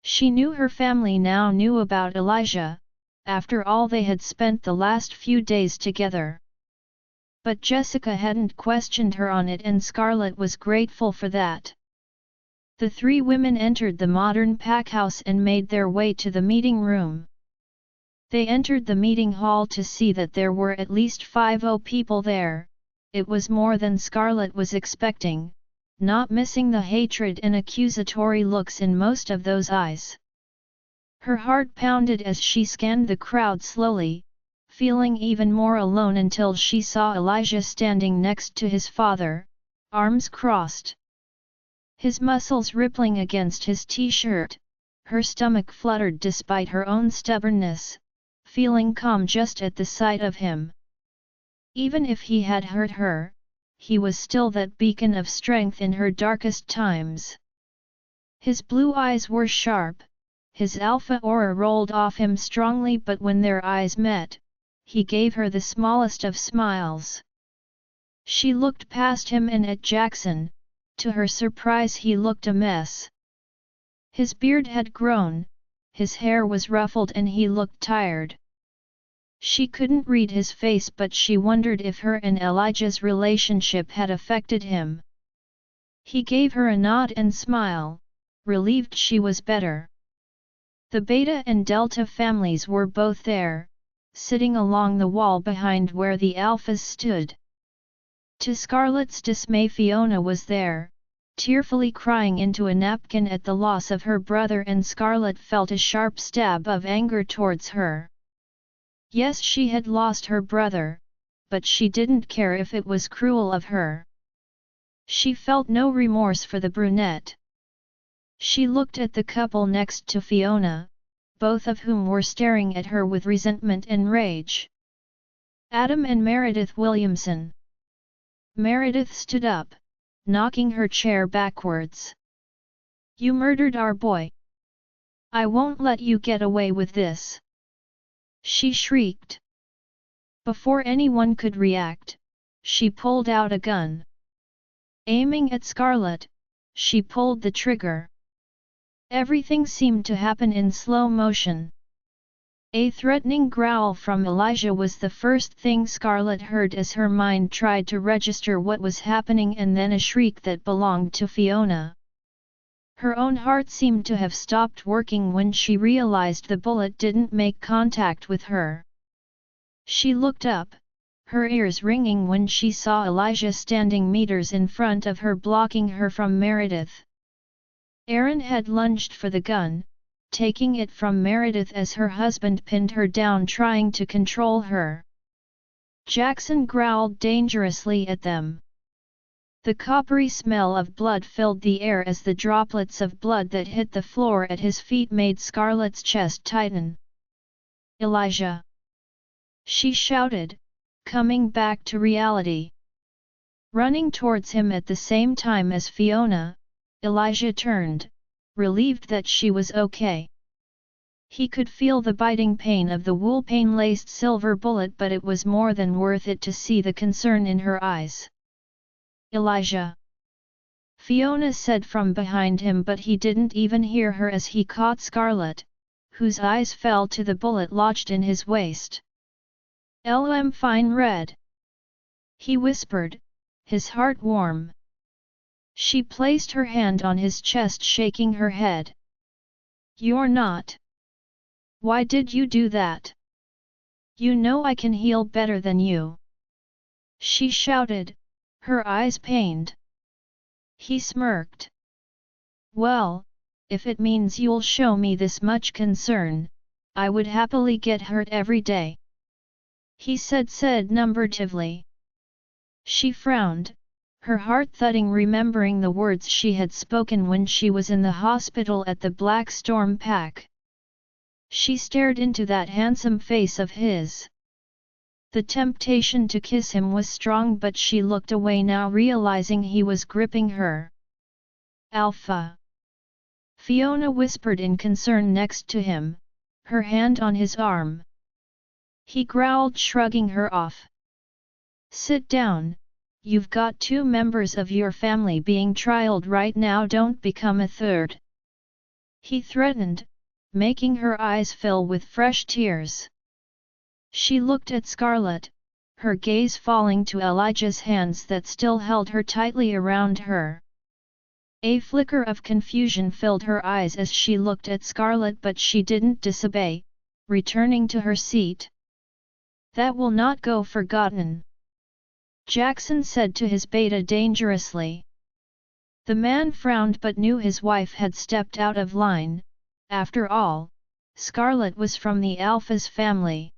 Speaker 1: She knew her family now knew about Elijah, after all they had spent the last few days together. But Jessica hadn't questioned her on it, and Scarlet was grateful for that. The three women entered the modern pack house and made their way to the meeting room. They entered the meeting hall to see that there were at least 50 people there. It was more than Scarlet was expecting, not missing the hatred and accusatory looks in most of those eyes. Her heart pounded as she scanned the crowd slowly, feeling even more alone until she saw Elijah standing next to his father, arms crossed. His muscles rippling against his t-shirt, her stomach fluttered despite her own stubbornness, feeling calm just at the sight of him. Even if he had hurt her, he was still that beacon of strength in her darkest times. His blue eyes were sharp, his alpha aura rolled off him strongly, but when their eyes met, he gave her the smallest of smiles. She looked past him and at Jackson. To her surprise, he looked a mess. His beard had grown, his hair was ruffled and he looked tired. She couldn't read his face, but she wondered if her and Elijah's relationship had affected him. He gave her a nod and smile, relieved she was better. The Beta and Delta families were both there, sitting along the wall behind where the Alphas stood. To Scarlet's dismay, Fiona was there, tearfully crying into a napkin at the loss of her brother, and Scarlet felt a sharp stab of anger towards her. Yes, she had lost her brother, but she didn't care if it was cruel of her. She felt no remorse for the brunette. She looked at the couple next to Fiona, both of whom were staring at her with resentment and rage. Adam and Meredith Williamson. Meredith stood up, knocking her chair backwards. "You murdered our boy! I won't let you get away with this!" she shrieked. Before anyone could react, she pulled out a gun. Aiming at Scarlet, she pulled the trigger. Everything seemed to happen in slow motion. A threatening growl from Elijah was the first thing Scarlet heard as her mind tried to register what was happening, and then a shriek that belonged to Fiona. Her own heart seemed to have stopped working when she realized the bullet didn't make contact with her. She looked up, her ears ringing when she saw Elijah standing meters in front of her, blocking her from Meredith. Aaron had lunged for the gun, taking it from Meredith as her husband pinned her down, trying to control her. Jackson growled dangerously at them. The coppery smell of blood filled the air as the droplets of blood that hit the floor at his feet made Scarlet's chest tighten. "Elijah!" she shouted, coming back to reality. Running towards him at the same time as Fiona, Elijah turned, relieved that she was okay. He could feel the biting pain of the wool-pain-laced silver bullet, but it was more than worth it to see the concern in her eyes. "Elijah!" Fiona said from behind him, but he didn't even hear her as he caught Scarlet, whose eyes fell to the bullet lodged in his waist. "LM fine red," he whispered, his heart warm. She placed her hand on his chest, shaking her head. "You're not. Why did you do that? You know I can heal better than you," she shouted, her eyes pained. He smirked. "Well, if it means you'll show me this much concern, I would happily get hurt every day," he said numeratively. She frowned, her heart thudding, remembering the words she had spoken when she was in the hospital at the Black Storm Pack. She stared into that handsome face of his. The temptation to kiss him was strong, but she looked away now, realizing he was gripping her. "Alpha!" Fiona whispered in concern next to him, her hand on his arm. He growled, shrugging her off. "Sit down, you've got 2 members of your family being trialed right now, don't become a third," he threatened, making her eyes fill with fresh tears. She looked at Scarlet, her gaze falling to Elijah's hands that still held her tightly around her. A flicker of confusion filled her eyes as she looked at Scarlet, but she didn't disobey, returning to her seat. "That will not go forgotten," Jackson said to his beta dangerously. The man frowned but knew his wife had stepped out of line. After all, Scarlet was from the Alpha's family.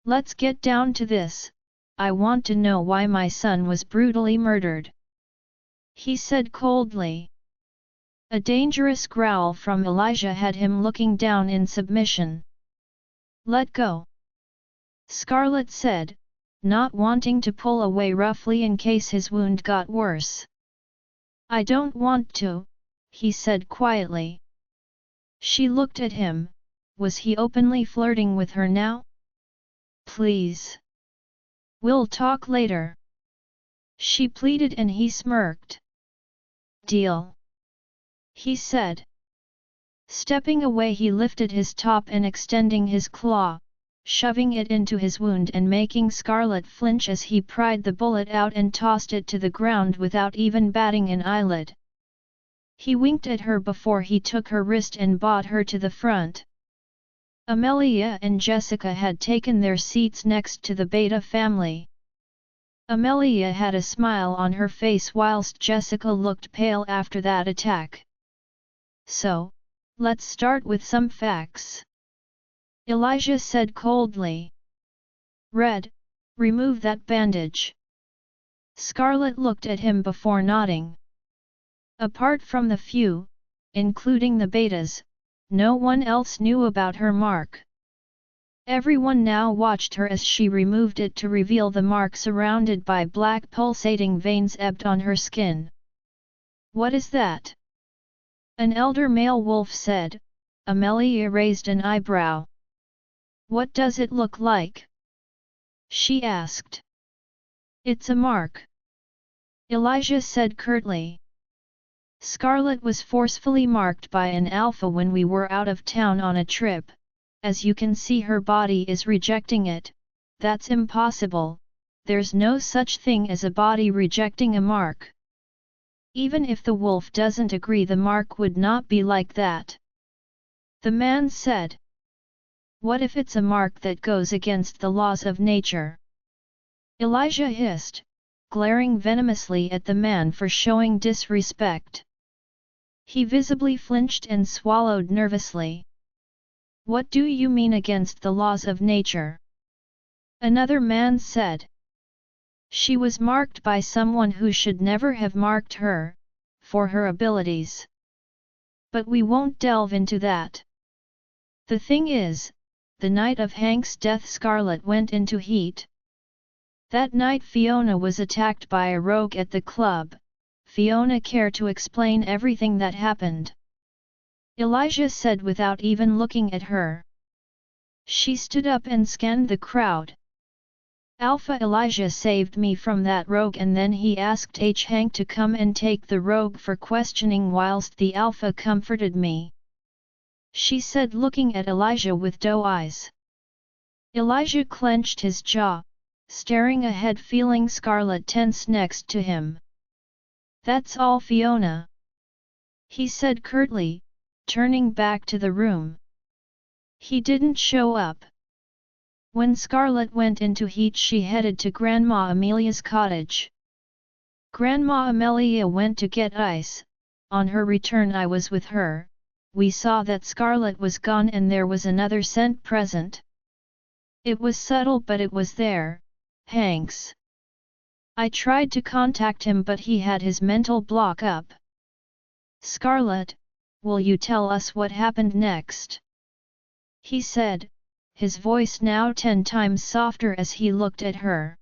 Speaker 1: "Let's get down to this. I want to know why my son was brutally murdered," he said coldly. A dangerous growl from Elijah had him looking down in submission. "Let go," Scarlet said, not wanting to pull away roughly in case his wound got worse. "I don't want to," he said quietly. She looked at him. Was he openly flirting with her now? "Please. We'll talk later," she pleaded, and he smirked. "Deal," he said. Stepping away, he lifted his top and extending his claw, shoving it into his wound and making Scarlet flinch as he pried the bullet out and tossed it to the ground without even batting an eyelid. He winked at her before he took her wrist and brought her to the front. Amelia and Jessica had taken their seats next to the Beta family. Amelia had a smile on her face whilst Jessica looked pale after that attack. So, let's start with some facts. Elijah said coldly. Red, remove that bandage. Scarlet looked at him before nodding. Apart from the few, including the Betas, no one else knew about her mark. Everyone now watched her as she removed it to reveal the mark surrounded by black pulsating veins ebbed on her skin. What is that? An elder male wolf said. Amelia raised an eyebrow. What does it look like? She asked. It's a mark. Elijah said curtly. Scarlet was forcefully marked by an alpha when we were out of town on a trip. As you can see, her body is rejecting it. That's impossible. There's no such thing as a body rejecting a mark. Even if the wolf doesn't agree, the mark would not be like that. The man said. What if it's a mark that goes against the laws of nature? Elijah hissed, glaring venomously at the man for showing disrespect. He visibly flinched and swallowed nervously. What do you mean against the laws of nature? Another man said. She was marked by someone who should never have marked her, for her abilities. But we won't delve into that. The thing is, the night of Hank's death, Scarlet went into heat. That night Fiona was attacked by a rogue at the club. Fiona care to explain everything that happened? Elijah said without even looking at her. She stood up and scanned the crowd. Alpha Elijah saved me from that rogue, and then he asked Hank to come and take the rogue for questioning whilst the Alpha comforted me. She said, looking at Elijah with doe eyes. Elijah clenched his jaw, staring ahead, feeling Scarlet tense next to him. That's all, Fiona, he said curtly, turning back to the room. He didn't show up. When Scarlet went into heat, she headed to Grandma Amelia's cottage. Grandma Amelia went to get ice. On her return, I was with her. We saw that Scarlet was gone and there was another scent present. It was subtle, but it was there, Hank's. I tried to contact him, but he had his mental block up. Scarlet, will you tell us what happened next? He said, his voice now 10 times softer as he looked at her.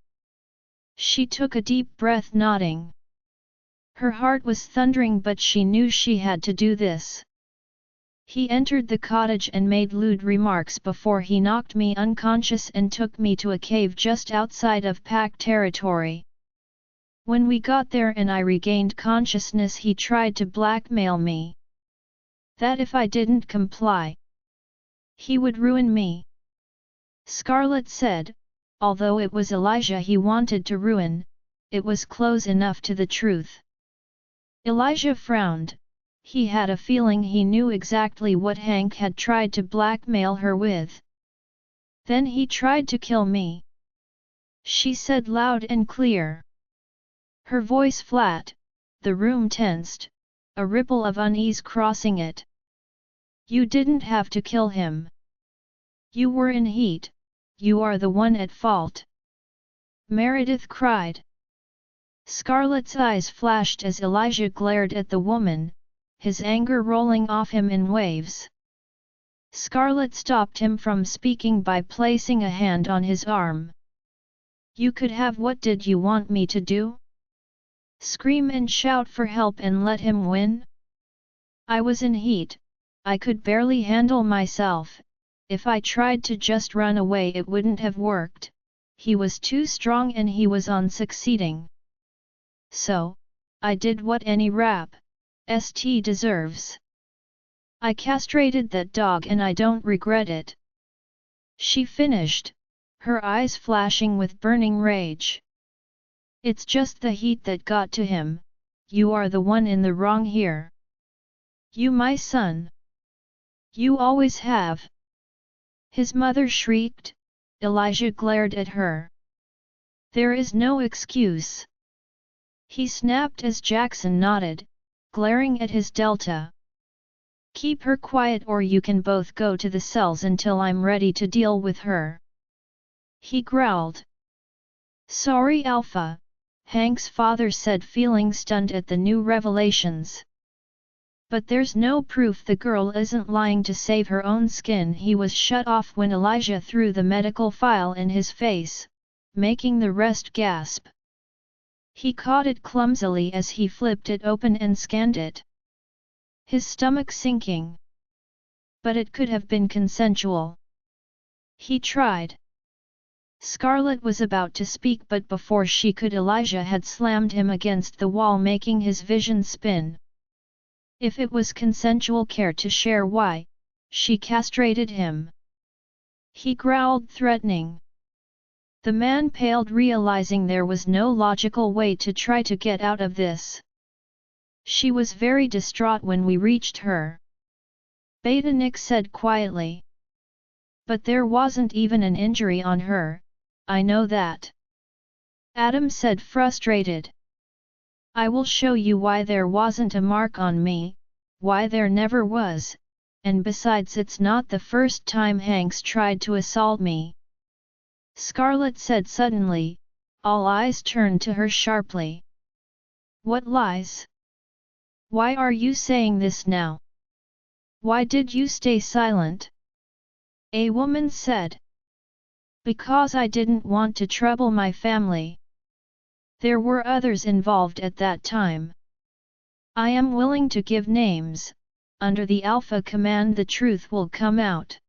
Speaker 1: She took a deep breath, nodding. Her heart was thundering, but she knew she had to do this. He entered the cottage and made lewd remarks before he knocked me unconscious and took me to a cave just outside of Pack territory. When we got there and I regained consciousness, he tried to blackmail me. That if I didn't comply, he would ruin me. Scarlet said, although it was Elijah he wanted to ruin, it was close enough to the truth. Elijah frowned. He had a feeling he knew exactly what Hank had tried to blackmail her with. Then he tried to kill me, she said loud and clear. Her voice flat, the room tensed, a ripple of unease crossing it. You didn't have to kill him. You were in heat, you are the one at fault. Meredith cried. Scarlet's eyes flashed as Elijah glared at the woman, his anger rolling off him in waves. Scarlet stopped him from speaking by placing a hand on his arm. You could have. What did you want me to do? Scream and shout for help and let him win? I was in heat, I could barely handle myself. If I tried to just run away, it wouldn't have worked. He was too strong and he was on succeeding. So, I did what any rap st deserves. I castrated that dog and I don't regret it. She finished, her eyes flashing with burning rage. It's just the heat that got to him, you are the one in the wrong here. You my son. You always have. His mother shrieked. Elijah glared at her. There is no excuse. He snapped as Jackson nodded, glaring at his Delta. Keep her quiet or you can both go to the cells until I'm ready to deal with her. He growled. Sorry Alpha, Hank's father said, feeling stunned at the new revelations. But there's no proof the girl isn't lying to save her own skin. He was shut off when Elijah threw the medical file in his face, making the rest gasp. He caught it clumsily as he flipped it open and scanned it. His stomach sinking. But it could have been consensual. He tried. Scarlet was about to speak, but before she could, Elijah had slammed him against the wall, making his vision spin. If it was consensual, care to share why she castrated him? He growled, threatening. The man paled, realizing there was no logical way to try to get out of this. She was very distraught when we reached her. Beta Nick said quietly. But there wasn't even an injury on her, I know that. Adam said, frustrated. I will show you why there wasn't a mark on me, why there never was, and besides it's not the first time Hanks tried to assault me. Scarlet said suddenly, all eyes turned to her sharply. What lies? Why are you saying this now? Why did you stay silent? A woman said. Because I didn't want to trouble my family. There were others involved at that time. I am willing to give names. Under the Alpha command the truth will come out.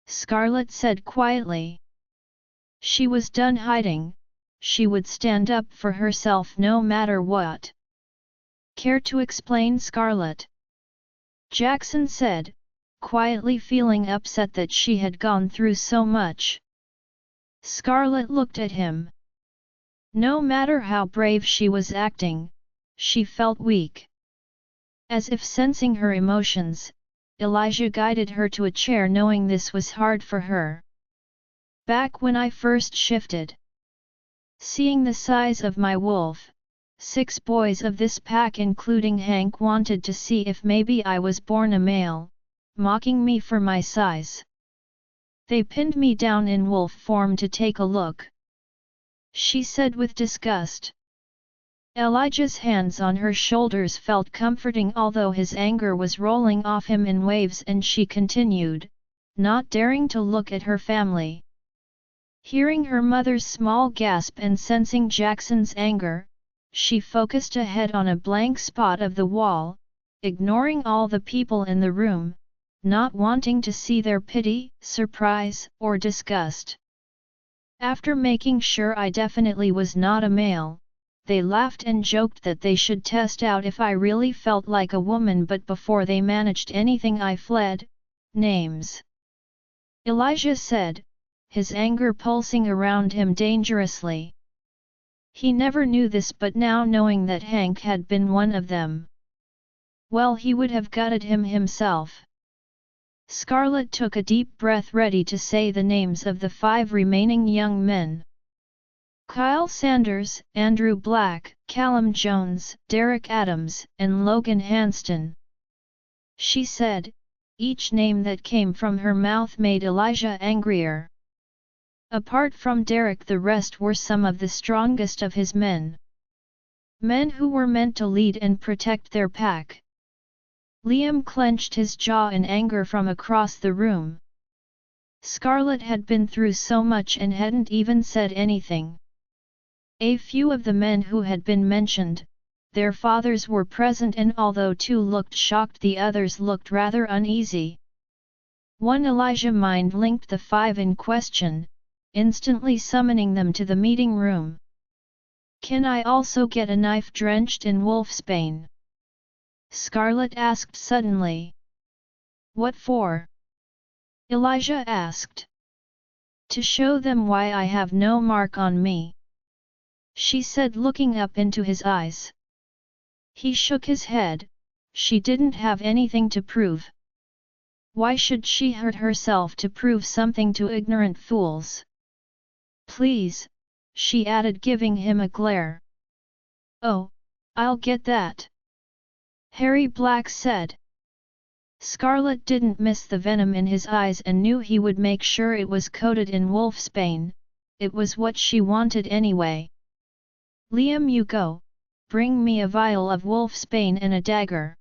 Speaker 1: Scarlet said quietly. She was done hiding, she would stand up for herself no matter what. Care to explain, Scarlet? Jackson said, quietly, feeling upset that she had gone through so much. Scarlet looked at him. No matter how brave she was acting, she felt weak. As if sensing her emotions, Elijah guided her to a chair, knowing this was hard for her. Back when I first shifted. Seeing the size of my wolf, 6 boys of this pack including Hank wanted to see if maybe I was born a male, mocking me for my size. They pinned me down in wolf form to take a look. She said with disgust. Elijah's hands on her shoulders felt comforting, although his anger was rolling off him in waves, and she continued, not daring to look at her family. Hearing her mother's small gasp and sensing Jackson's anger, she focused ahead on a blank spot of the wall, ignoring all the people in the room, not wanting to see their pity, surprise, or disgust. After making sure I definitely was not a male, they laughed and joked that they should test out if I really felt like a woman, but before they managed anything I fled. Names. Elijah said, his anger pulsing around him dangerously. He never knew this, but now knowing that Hank had been one of them, well, he would have gutted him himself. Scarlet took a deep breath, ready to say the names of the 5 remaining young men. Kyle Sanders, Andrew Black, Callum Jones, Derek Adams, and Logan Hanston. She said, each name that came from her mouth made Elijah angrier. Apart from Derek, the rest were some of the strongest of his men. Men who were meant to lead and protect their pack. Liam clenched his jaw in anger from across the room. Scarlet had been through so much and hadn't even said anything. A few of the men who had been mentioned, their fathers were present, and although 2 looked shocked, the others looked rather uneasy. One Elijah mind-linked the 5 in question, instantly summoning them to the meeting room. Can I also get a knife drenched in wolfsbane? Scarlet asked suddenly. What for? Elijah asked. To show them why I have no mark on me, she said, looking up into his eyes. He shook his head. She didn't have anything to prove. Why should she hurt herself to prove something to ignorant fools? Please, she added, giving him a glare. Oh, I'll get that, Harry Black said. Scarlet didn't miss the venom in his eyes and knew he would make sure it was coated in wolfsbane. It was what she wanted anyway. Liam, you go, bring me a vial of wolfsbane and a dagger.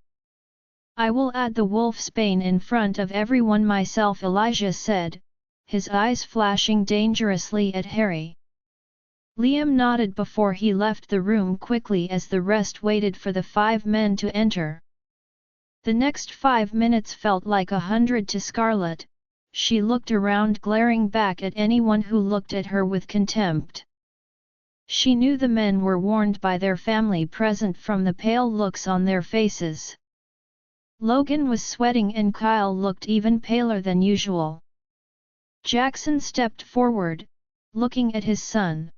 Speaker 1: I will add the wolfsbane in front of everyone myself, Elijah said, his eyes flashing dangerously at Harry. Liam nodded before he left the room quickly as the rest waited for the 5 men to enter. The next 5 minutes felt like 100 to Scarlet. She looked around, glaring back at anyone who looked at her with contempt. She knew the men were warned by their family present from the pale looks on their faces. Logan was sweating and Kyle looked even paler than usual. Jackson stepped forward, looking at his son.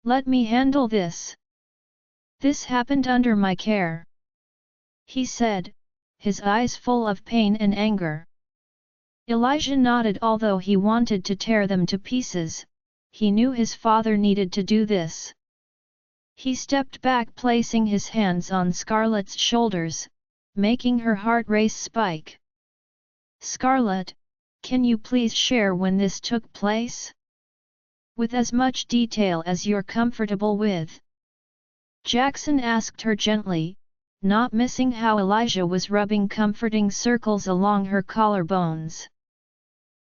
Speaker 1: Let me handle this. This happened under my care, he said, his eyes full of pain and anger. Elijah nodded. Although he wanted to tear them to pieces, he knew his father needed to do this. He stepped back, placing his hands on Scarlet's shoulders, making her heart race spike. Scarlet, can you please share when this took place? With as much detail as you're comfortable with, Jackson asked her gently, not missing how Elijah was rubbing comforting circles along her collarbones.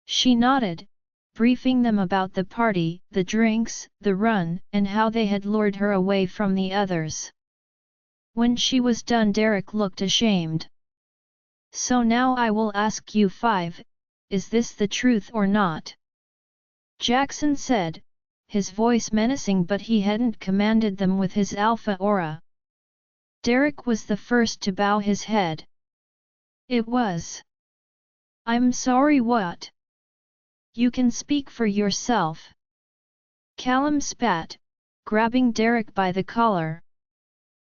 Speaker 1: She nodded, briefing them about the party, the drinks, the run, and how they had lured her away from the others. When she was done, Derek looked ashamed. So now I will ask you 5, is this the truth or not? Jackson said, his voice menacing, but he hadn't commanded them with his alpha aura. Derek was the first to bow his head. It was. I'm sorry, what? You can speak for yourself. Callum spat, grabbing Derek by the collar.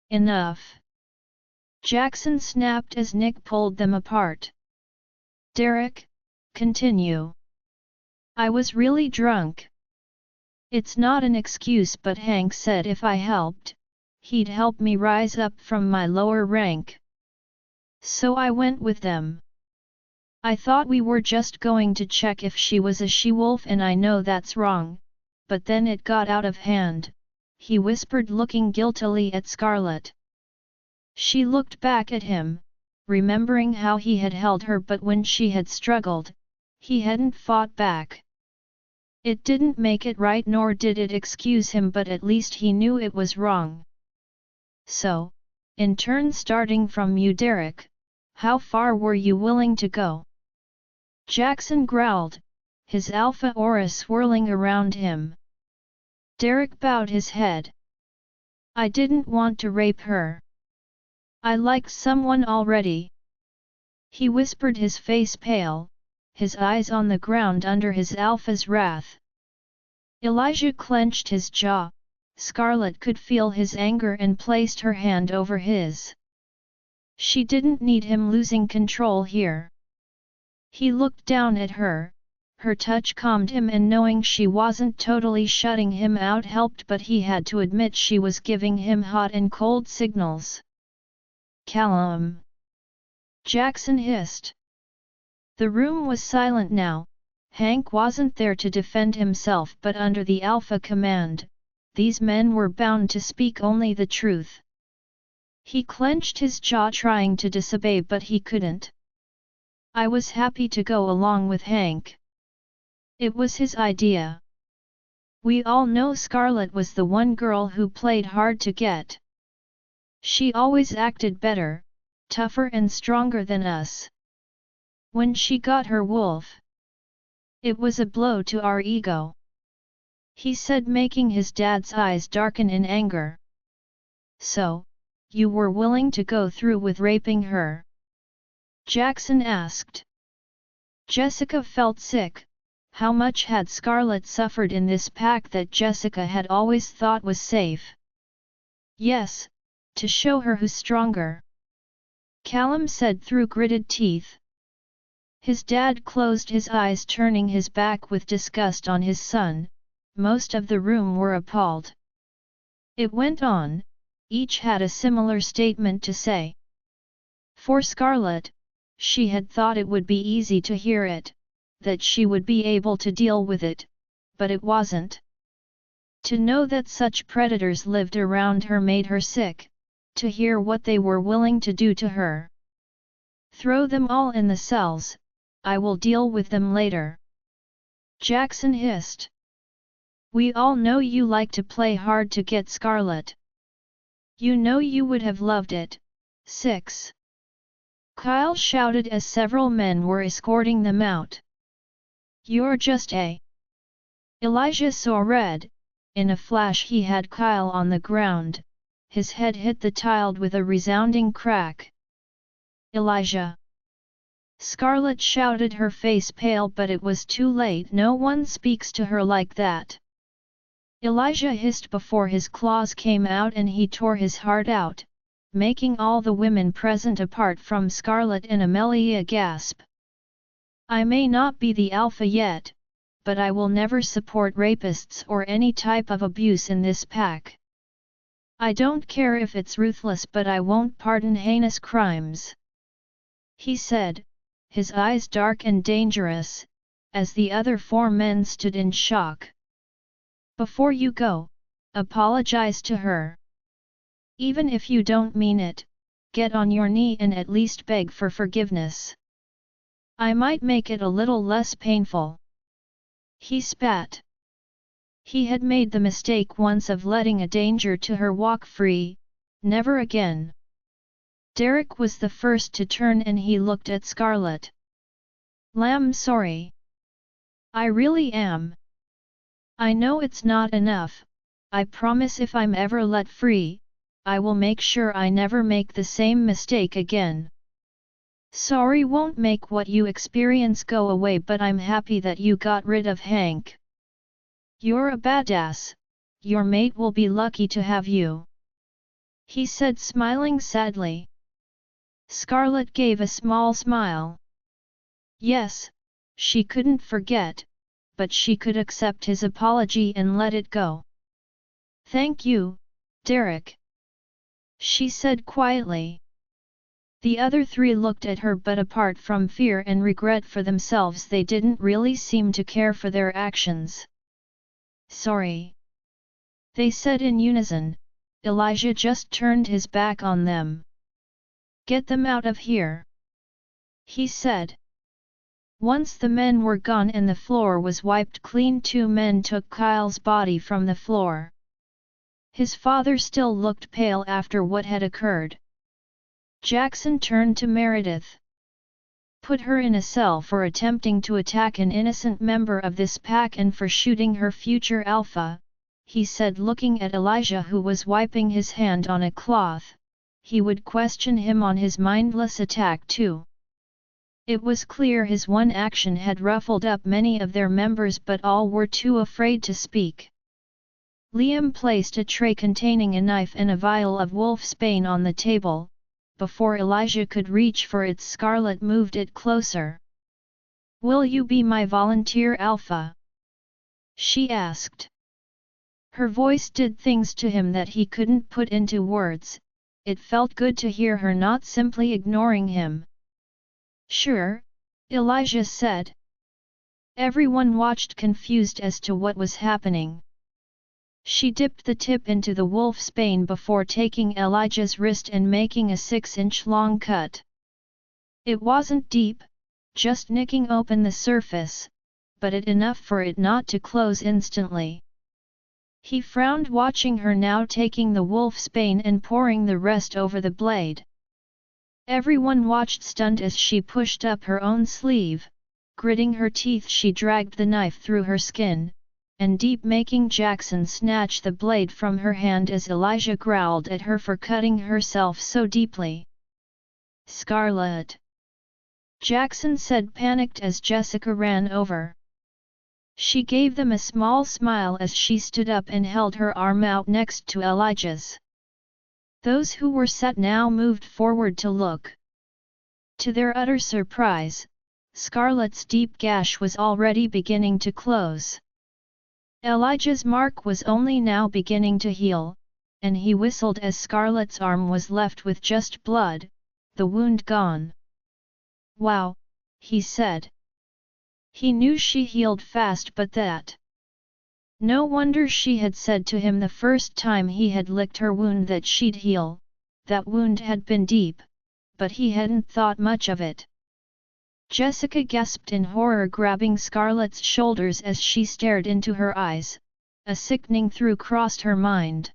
Speaker 1: Enough. Jackson snapped as Nick pulled them apart. Derek, continue. I was really drunk. It's not an excuse, but Hank said if I helped, he'd help me rise up from my lower rank. So I went with them. I thought we were just going to check if she was a she-wolf, and I know that's wrong, but then it got out of hand, he whispered, looking guiltily at Scarlet. She looked back at him, remembering how he had held her, but when she had struggled, he hadn't fought back. It didn't make it right, nor did it excuse him, but at least he knew it was wrong. So, in turn, starting from you, Derek, how far were you willing to go? Jackson growled, his alpha aura swirling around him. Derek bowed his head. I didn't want to rape her. I liked someone already. He whispered, his face pale, his eyes on the ground under his alpha's wrath. Elijah clenched his jaw. Scarlet could feel his anger and placed her hand over his. She didn't need him losing control here. He looked down at her, her touch calmed him, and knowing she wasn't totally shutting him out helped, but he had to admit she was giving him hot and cold signals. Callum! Jackson hissed. The room was silent now. Hank wasn't there to defend himself, but under the alpha command, these men were bound to speak only the truth. He clenched his jaw, trying to disobey, but he couldn't. I was happy to go along with Hank. It was his idea. We all know Scarlet was the one girl who played hard to get. She always acted better, tougher and stronger than us. When she got her wolf, it was a blow to our ego, he said, making his dad's eyes darken in anger. So, you were willing to go through with raping her? Jackson asked. Jessica felt sick. How much had Scarlet suffered in this pack that Jessica had always thought was safe? Yes, to show her who's stronger. Callum said through gritted teeth. His dad closed his eyes, turning his back with disgust on his son. Most of the room were appalled. It went on, each had a similar statement to say. For Scarlet, she had thought it would be easy to hear it, that she would be able to deal with it, but it wasn't. To know that such predators lived around her made her sick, to hear what they were willing to do to her. Throw them all in the cells, I will deal with them later. Jackson hissed. We all know you like to play hard to get Scarlet. You know you would have loved it. 6. Kyle shouted as several men were escorting them out. You're just a... Elijah saw red. In a flash he had Kyle on the ground. His head hit the tile with a resounding crack. Elijah! Scarlet shouted, her face pale, but it was too late. No one speaks to her like that. Elijah hissed before his claws came out and he tore his heart out, making all the women present apart from Scarlet and Amelia gasp. I may not be the alpha yet, but I will never support rapists or any type of abuse in this pack. I don't care if it's ruthless, but I won't pardon heinous crimes. He said, his eyes dark and dangerous, as the other 4 men stood in shock. Before you go, apologize to her. Even if you don't mean it, get on your knee and at least beg for forgiveness. I might make it a little less painful. He spat. He had made the mistake once of letting a danger to her walk free, never again. Derek was the first to turn and he looked at Scarlet. Lamb, sorry. I really am. I know it's not enough. I promise if I'm ever let free, I will make sure I never make the same mistake again. Sorry won't make what you experience go away, but I'm happy that you got rid of Hank. You're a badass. Your mate will be lucky to have you. He said, smiling sadly. Scarlet gave a small smile. Yes, she couldn't forget, but she could accept his apology and let it go. Thank you, Derek. She said quietly. The other 3 looked at her, but apart from fear and regret for themselves, they didn't really seem to care for their actions. Sorry, they said in unison. Elijah just turned his back on them. Get them out of here, he said. Once the men were gone and the floor was wiped clean, 2 men took Kyle's body from the floor. His father still looked pale after what had occurred. Jackson turned to Meredith. Put her in a cell for attempting to attack an innocent member of this pack and for shooting her future alpha, he said, looking at Elijah, who was wiping his hand on a cloth. He would question him on his mindless attack too. It was clear his one action had ruffled up many of their members, but all were too afraid to speak. Liam placed a tray containing a knife and a vial of wolfsbane on the table. Before Elijah could reach for it, Scarlet moved it closer. Will you be my volunteer alpha? She asked. Her voice did things to him that he couldn't put into words. It felt good to hear her not simply ignoring him. Sure, Elijah said. Everyone watched, confused as to what was happening. She dipped the tip into the wolfsbane before taking Elijah's wrist and making a 6-inch long cut. It wasn't deep, just nicking open the surface, but it enough for it not to close instantly. He frowned, watching her now taking the wolfsbane and pouring the rest over the blade. Everyone watched, stunned, as she pushed up her own sleeve. Gritting her teeth, she dragged the knife through her skin and deep, making Jackson snatch the blade from her hand as Elijah growled at her for cutting herself so deeply. Scarlet! Jackson said, panicked as Jessica ran over. She gave them a small smile as she stood up and held her arm out next to Elijah's. Those who were sat now moved forward to look. To their utter surprise, Scarlett's deep gash was already beginning to close. Elijah's mark was only now beginning to heal, and he whistled as Scarlett's arm was left with just blood, the wound gone. "Wow," he said. He knew she healed fast, but that. No wonder she had said to him the first time he had licked her wound that she'd heal. That wound had been deep, but he hadn't thought much of it. Jessica gasped in horror, grabbing Scarlett's shoulders as she stared into her eyes. A sickening thought crossed her mind.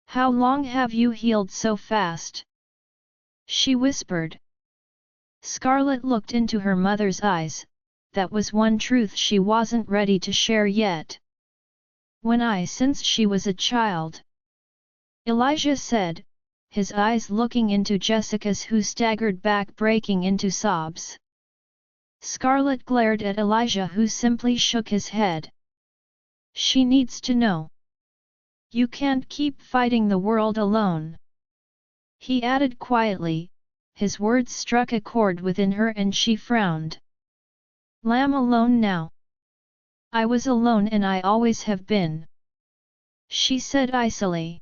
Speaker 1: "How long have you healed so fast?" she whispered. Scarlett looked into her mother's eyes. That was one truth she wasn't ready to share yet. Since she was a child," Elijah said, his eyes looking into Jessica's, who staggered back, breaking into sobs. Scarlett glared at Elijah, who simply shook his head. "She needs to know. You can't keep fighting the world alone," he added quietly. His words struck a chord within her and she frowned. "I'm alone now. I was alone and I always have been," she said icily.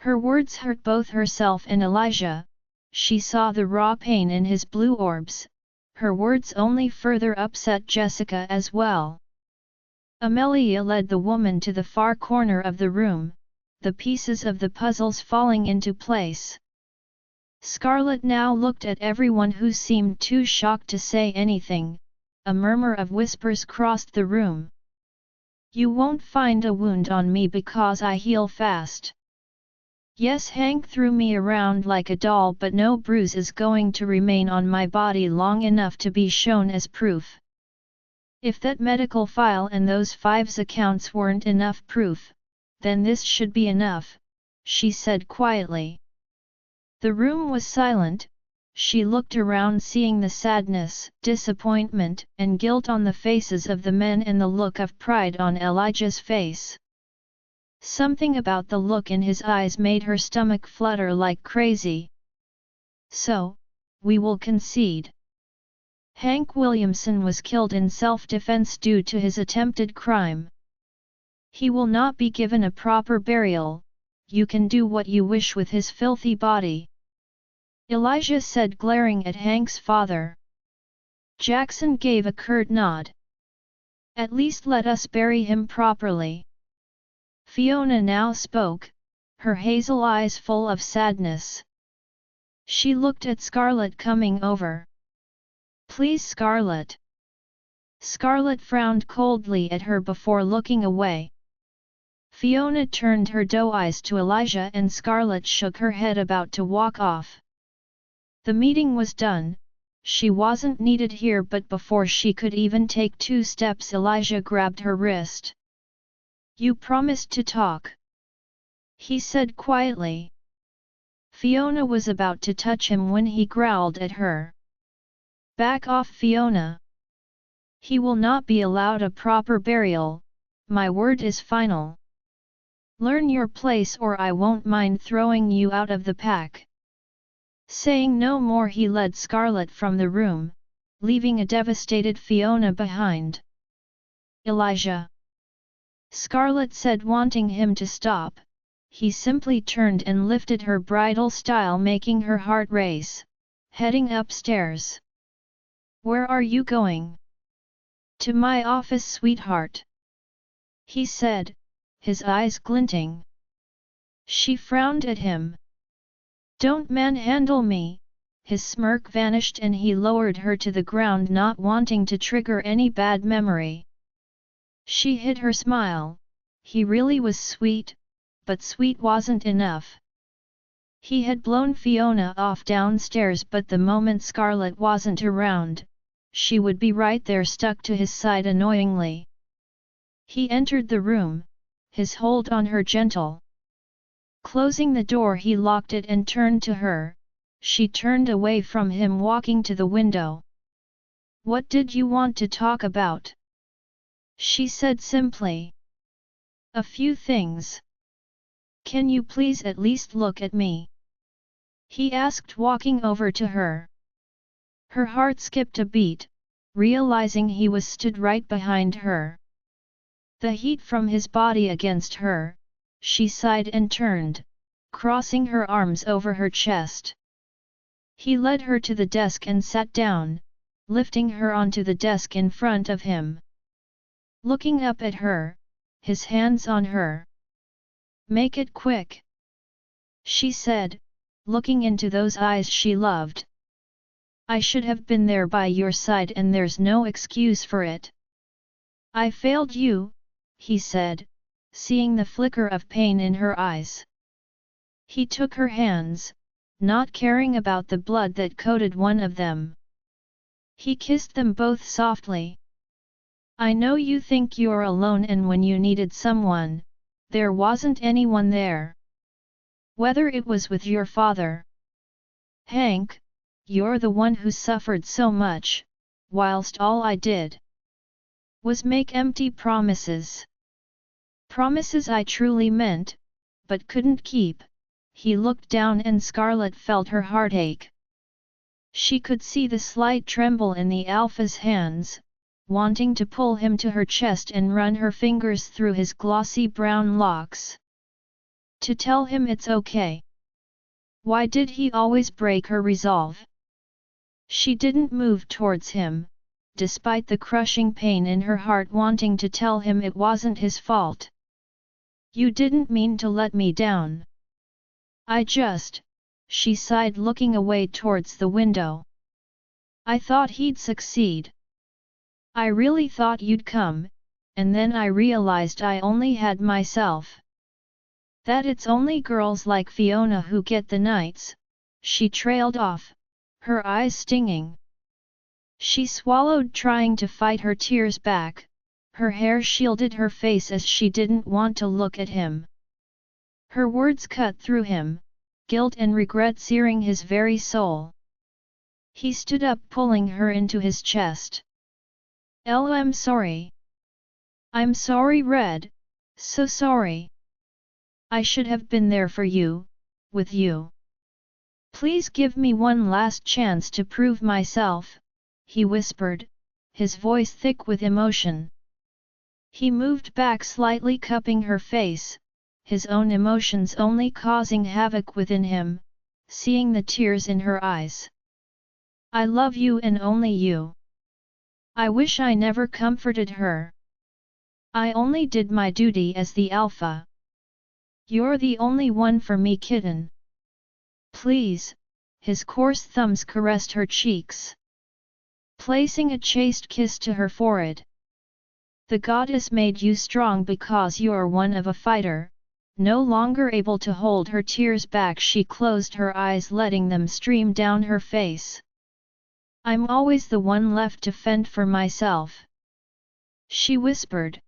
Speaker 1: Her words hurt both herself and Elijah. She saw the raw pain in his blue orbs. Her words only further upset Jessica as well. Amelia led the woman to the far corner of the room, the pieces of the puzzles falling into place. Scarlett now looked at everyone, who seemed too shocked to say anything. A murmur of whispers crossed the room. "You won't find a wound on me because I heal fast. Yes, Hank threw me around like a doll, but no bruise is going to remain on my body long enough to be shown as proof. If that medical file and those 5 accounts weren't enough proof, then this should be enough," she said quietly. The room was silent. She looked around, seeing the sadness, disappointment, and guilt on the faces of the men and the look of pride on Elijah's face. Something about the look in his eyes made her stomach flutter like crazy. "So, we will concede. Hank Williamson was killed in self-defense due to his attempted crime. He will not be given a proper burial. You can do what you wish with his filthy body," Elijah said, glaring at Hank's father. Jackson gave a curt nod. "At least let us bury him properly." Fiona now spoke, her hazel eyes full of sadness. She looked at Scarlet coming over. "Please, Scarlet." Scarlet frowned coldly at her before looking away. Fiona turned her doe eyes to Elijah and Scarlet shook her head, about to walk off. The meeting was done. She wasn't needed here, but before she could even take 2 steps, Elijah grabbed her wrist. "You promised to talk," he said quietly. Fiona was about to touch him when he growled at her. "Back off, Fiona. He will not be allowed a proper burial. My word is final. Learn your place or I won't mind throwing you out of the pack." Saying no more, he led Scarlet from the room, leaving a devastated Fiona behind. "Elijah," Scarlet said, wanting him to stop. He simply turned and lifted her bridal style, making her heart race. "Heading upstairs." "Where are you going?" "To my office, sweetheart," he said, his eyes glinting. She frowned at him. "Don't manhandle me." His smirk vanished and he lowered her to the ground, not wanting to trigger any bad memory. She hid her smile. He really was sweet, but sweet wasn't enough. He had blown Fiona off downstairs, but the moment Scarlet wasn't around, she would be right there, stuck to his side annoyingly. He entered the room, his hold on her gentle. Closing the door, he locked it and turned to her. she turned away from him, walking to the window. "What did you want to talk about?" she said simply. "A few things. Can you please at least look at me?" he asked, walking over to her. Her heart skipped a beat, realizing he was stood right behind her. The heat from his body against her, she sighed and turned, crossing her arms over her chest. He led her to the desk and sat down, lifting her onto the desk in front of him. Looking up at her, his hands on her. "Make it quick," she said, looking into those eyes she loved. "I should have been there by your side and there's no excuse for it." "I failed you," he said, seeing the flicker of pain in her eyes. He took her hands, not caring about the blood that coated one of them. He kissed them both softly. "I know you think you're alone, and when you needed someone, there wasn't anyone there. Whether it was with your father, Hank, you're the one who suffered so much, whilst all I did was make empty promises. Promises I truly meant, but couldn't keep." He looked down and Scarlet felt her heart ache. She could see the slight tremble in the alpha's hands, wanting to pull him to her chest and run her fingers through his glossy brown locks. To tell him it's okay. Why did he always break her resolve? She didn't move towards him, despite the crushing pain in her heart, wanting to tell him it wasn't his fault. "You didn't mean to let me down. She sighed, looking away towards the window. "I thought he'd succeed. I really thought you'd come, and then I realized I only had myself. That it's only girls like Fiona who get the nights," she trailed off, her eyes stinging. She swallowed, trying to fight her tears back. Her hair shielded her face as she didn't want to look at him. Her words cut through him, guilt and regret searing his very soul. He stood up, pulling her into his chest. "I'm sorry. I'm sorry, Red. So sorry. I should have been there for you, with you. Please give me one last chance to prove myself," he whispered, his voice thick with emotion. He moved back slightly, cupping her face, his own emotions only causing havoc within him, seeing the tears in her eyes. "I love you and only you. I wish I never comforted her. I only did my duty as the alpha. You're the only one for me, kitten. Please," his coarse thumbs caressed her cheeks, placing a chaste kiss to her forehead. "The goddess made you strong because you're one of a fighter." No longer able to hold her tears back, she closed her eyes, letting them stream down her face. "I'm always the one left to fend for myself," she whispered.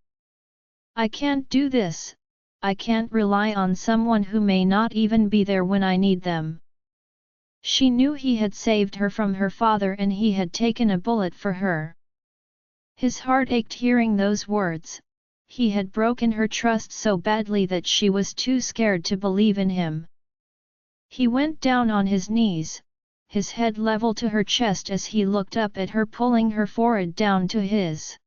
Speaker 1: "I can't do this. I can't rely on someone who may not even be there when I need them." She knew he had saved her from her father and he had taken a bullet for her. His heart ached hearing those words. He had broken her trust so badly that she was too scared to believe in him. He went down on his knees, his head level to her chest as he looked up at her, pulling her forehead down to his.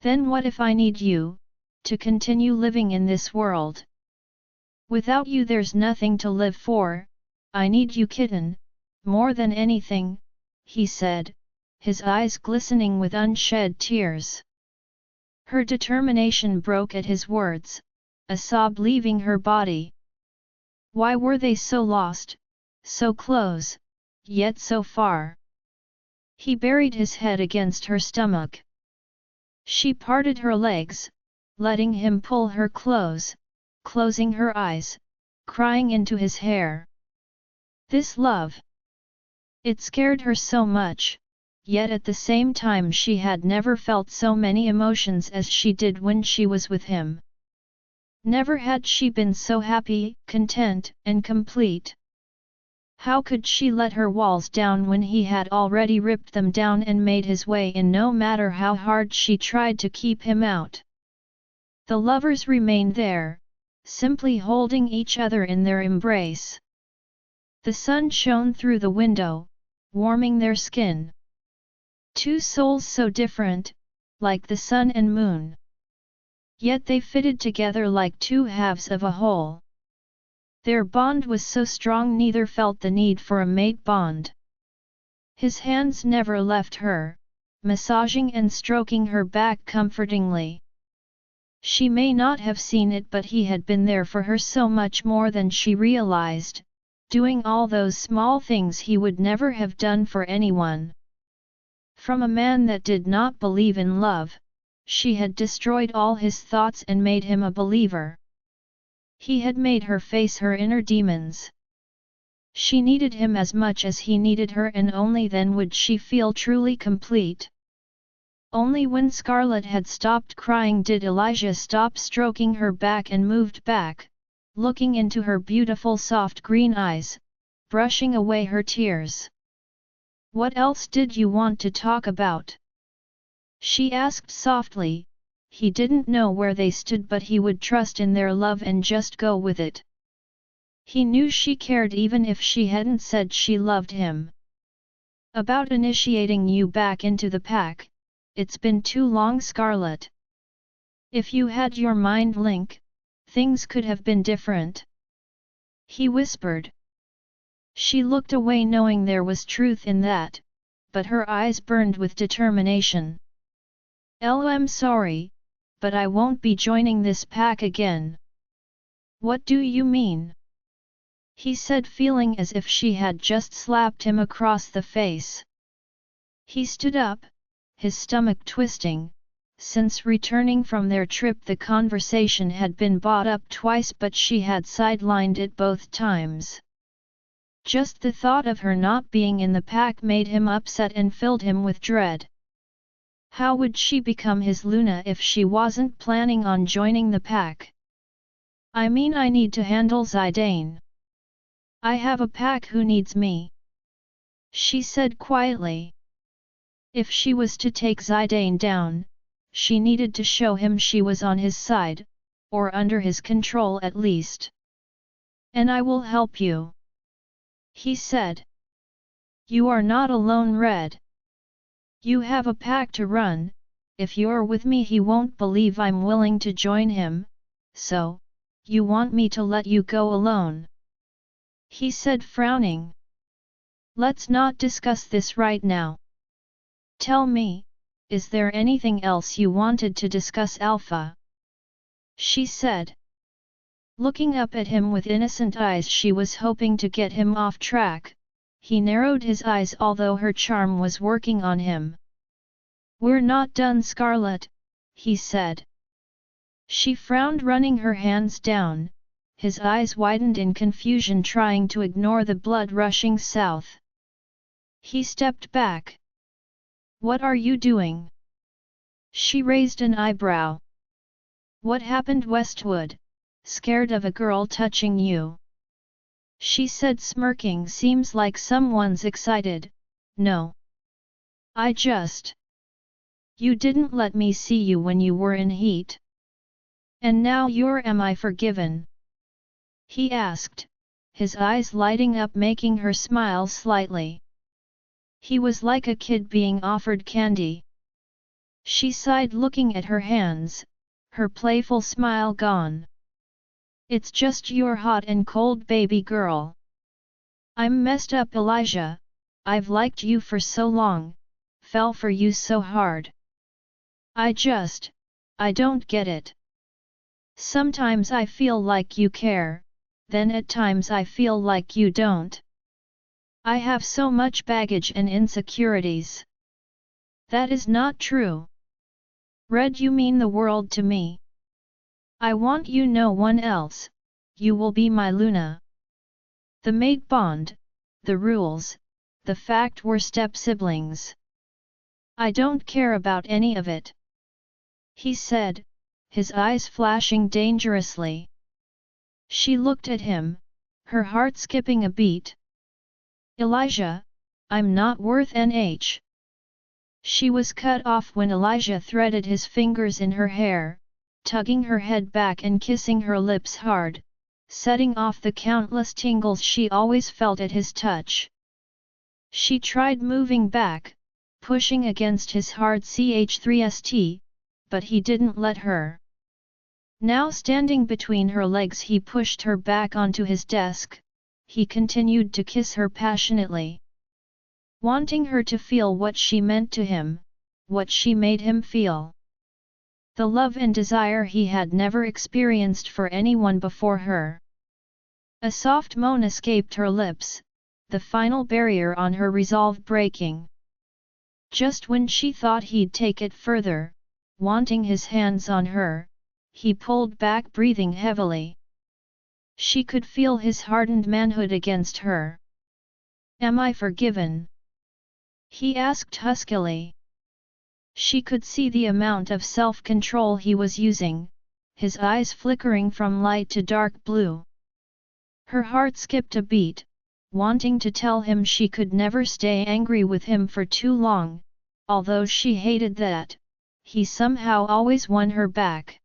Speaker 1: "Then what if I need you, to continue living in this world? Without you there's nothing to live for. I need you, kitten, more than anything," he said, his eyes glistening with unshed tears. Her determination broke at his words, a sob leaving her body. Why were they so lost, so close, yet so far? He buried his head against her stomach. She parted her legs, letting him pull her close, closing her eyes, crying into his hair. This love. It scared her so much. Yet at the same time she had never felt so many emotions as she did when she was with him. Never had she been so happy, content, and complete. How could she let her walls down when he had already ripped them down and made his way in, no matter how hard she tried to keep him out? The lovers remained there, simply holding each other in their embrace. The sun shone through the window, warming their skin. Two souls so different, like the sun and moon. Yet they fitted together like two halves of a whole. Their bond was so strong neither felt the need for a mate bond. His hands never left her, massaging and stroking her back comfortingly. She may not have seen it, but he had been there for her so much more than she realized, doing all those small things he would never have done for anyone. From a man that did not believe in love, she had destroyed all his thoughts and made him a believer. He had made her face her inner demons. She needed him as much as he needed her, and only then would she feel truly complete. Only when Scarlet had stopped crying did Elijah stop stroking her back and moved back, looking into her beautiful soft green eyes, brushing away her tears. "What else did you want to talk about?" she asked softly. He didn't know where they stood, but he would trust in their love and just go with it. He knew she cared even if she hadn't said she loved him. "About initiating you back into the pack. It's been too long, Scarlet. If you had your mind link, things could have been different," he whispered. She looked away knowing there was truth in that, but her eyes burned with determination. "I'm sorry, but I won't be joining this pack again." "What do you mean?" he said, feeling as if she had just slapped him across the face. He stood up, his stomach twisting. Since returning from their trip the conversation had been brought up twice, but she had sidelined it both times. Just the thought of her not being in the pack made him upset and filled him with dread. How would she become his Luna if she wasn't planning on joining the pack? "I mean, I need to handle Zidane. I have a pack who needs me," she said quietly. If she was to take Zidane down, she needed to show him she was on his side, or under his control at least. "And I will help you," he said. "You are not alone, Red. You have a pack to run. If you're with me he won't believe I'm willing to join him, so, you want me to let you go alone?" he said, frowning. "Let's not discuss this right now. Tell me, is there anything else you wanted to discuss, Alpha?" she said. Looking up at him with innocent eyes, she was hoping to get him off track. He narrowed his eyes, although her charm was working on him. "We're not done, Scarlet," he said. She frowned, running her hands down. His eyes widened in confusion, trying to ignore the blood rushing south. He stepped back. "What are you doing?" She raised an eyebrow. "What happened, Westwood? Scared of a girl touching you?" she said, smirking. "Seems like someone's excited." "No. I just... You didn't let me see you when you were in heat. And now you're... Am I forgiven?" he asked, his eyes lighting up, making her smile slightly. He was like a kid being offered candy. She sighed, looking at her hands, her playful smile gone. "It's just you're hot and cold, baby girl. I'm messed up, Elijah. I've liked you for so long, fell for you so hard. I don't get it. Sometimes I feel like you care, then at times I feel like you don't. I have so much baggage and insecurities." "That is not true. Red, you mean the world to me. I want you, no one else. You will be my Luna." The mate bond, the rules, the fact we're step-siblings. "I don't care about any of it," he said, his eyes flashing dangerously. She looked at him, her heart skipping a beat. Elijah, I'm not worth NH. She was cut off when Elijah threaded his fingers in her hair, tugging her head back and kissing her lips hard, setting off the countless tingles she always felt at his touch. She tried moving back, pushing against his hard ch3st, but he didn't let her. Now standing between her legs, he pushed her back onto his desk. He continued to kiss her passionately, wanting her to feel what she meant to him, what she made him feel. The love and desire he had never experienced for anyone before her. A soft moan escaped her lips, the final barrier on her resolve breaking. Just when she thought he'd take it further, wanting his hands on her, he pulled back, breathing heavily. She could feel his hardened manhood against her. "Am I forgiven?" he asked huskily. She could see the amount of self-control he was using, his eyes flickering from light to dark blue. Her heart skipped a beat, wanting to tell him she could never stay angry with him for too long, although she hated that he somehow always won her back.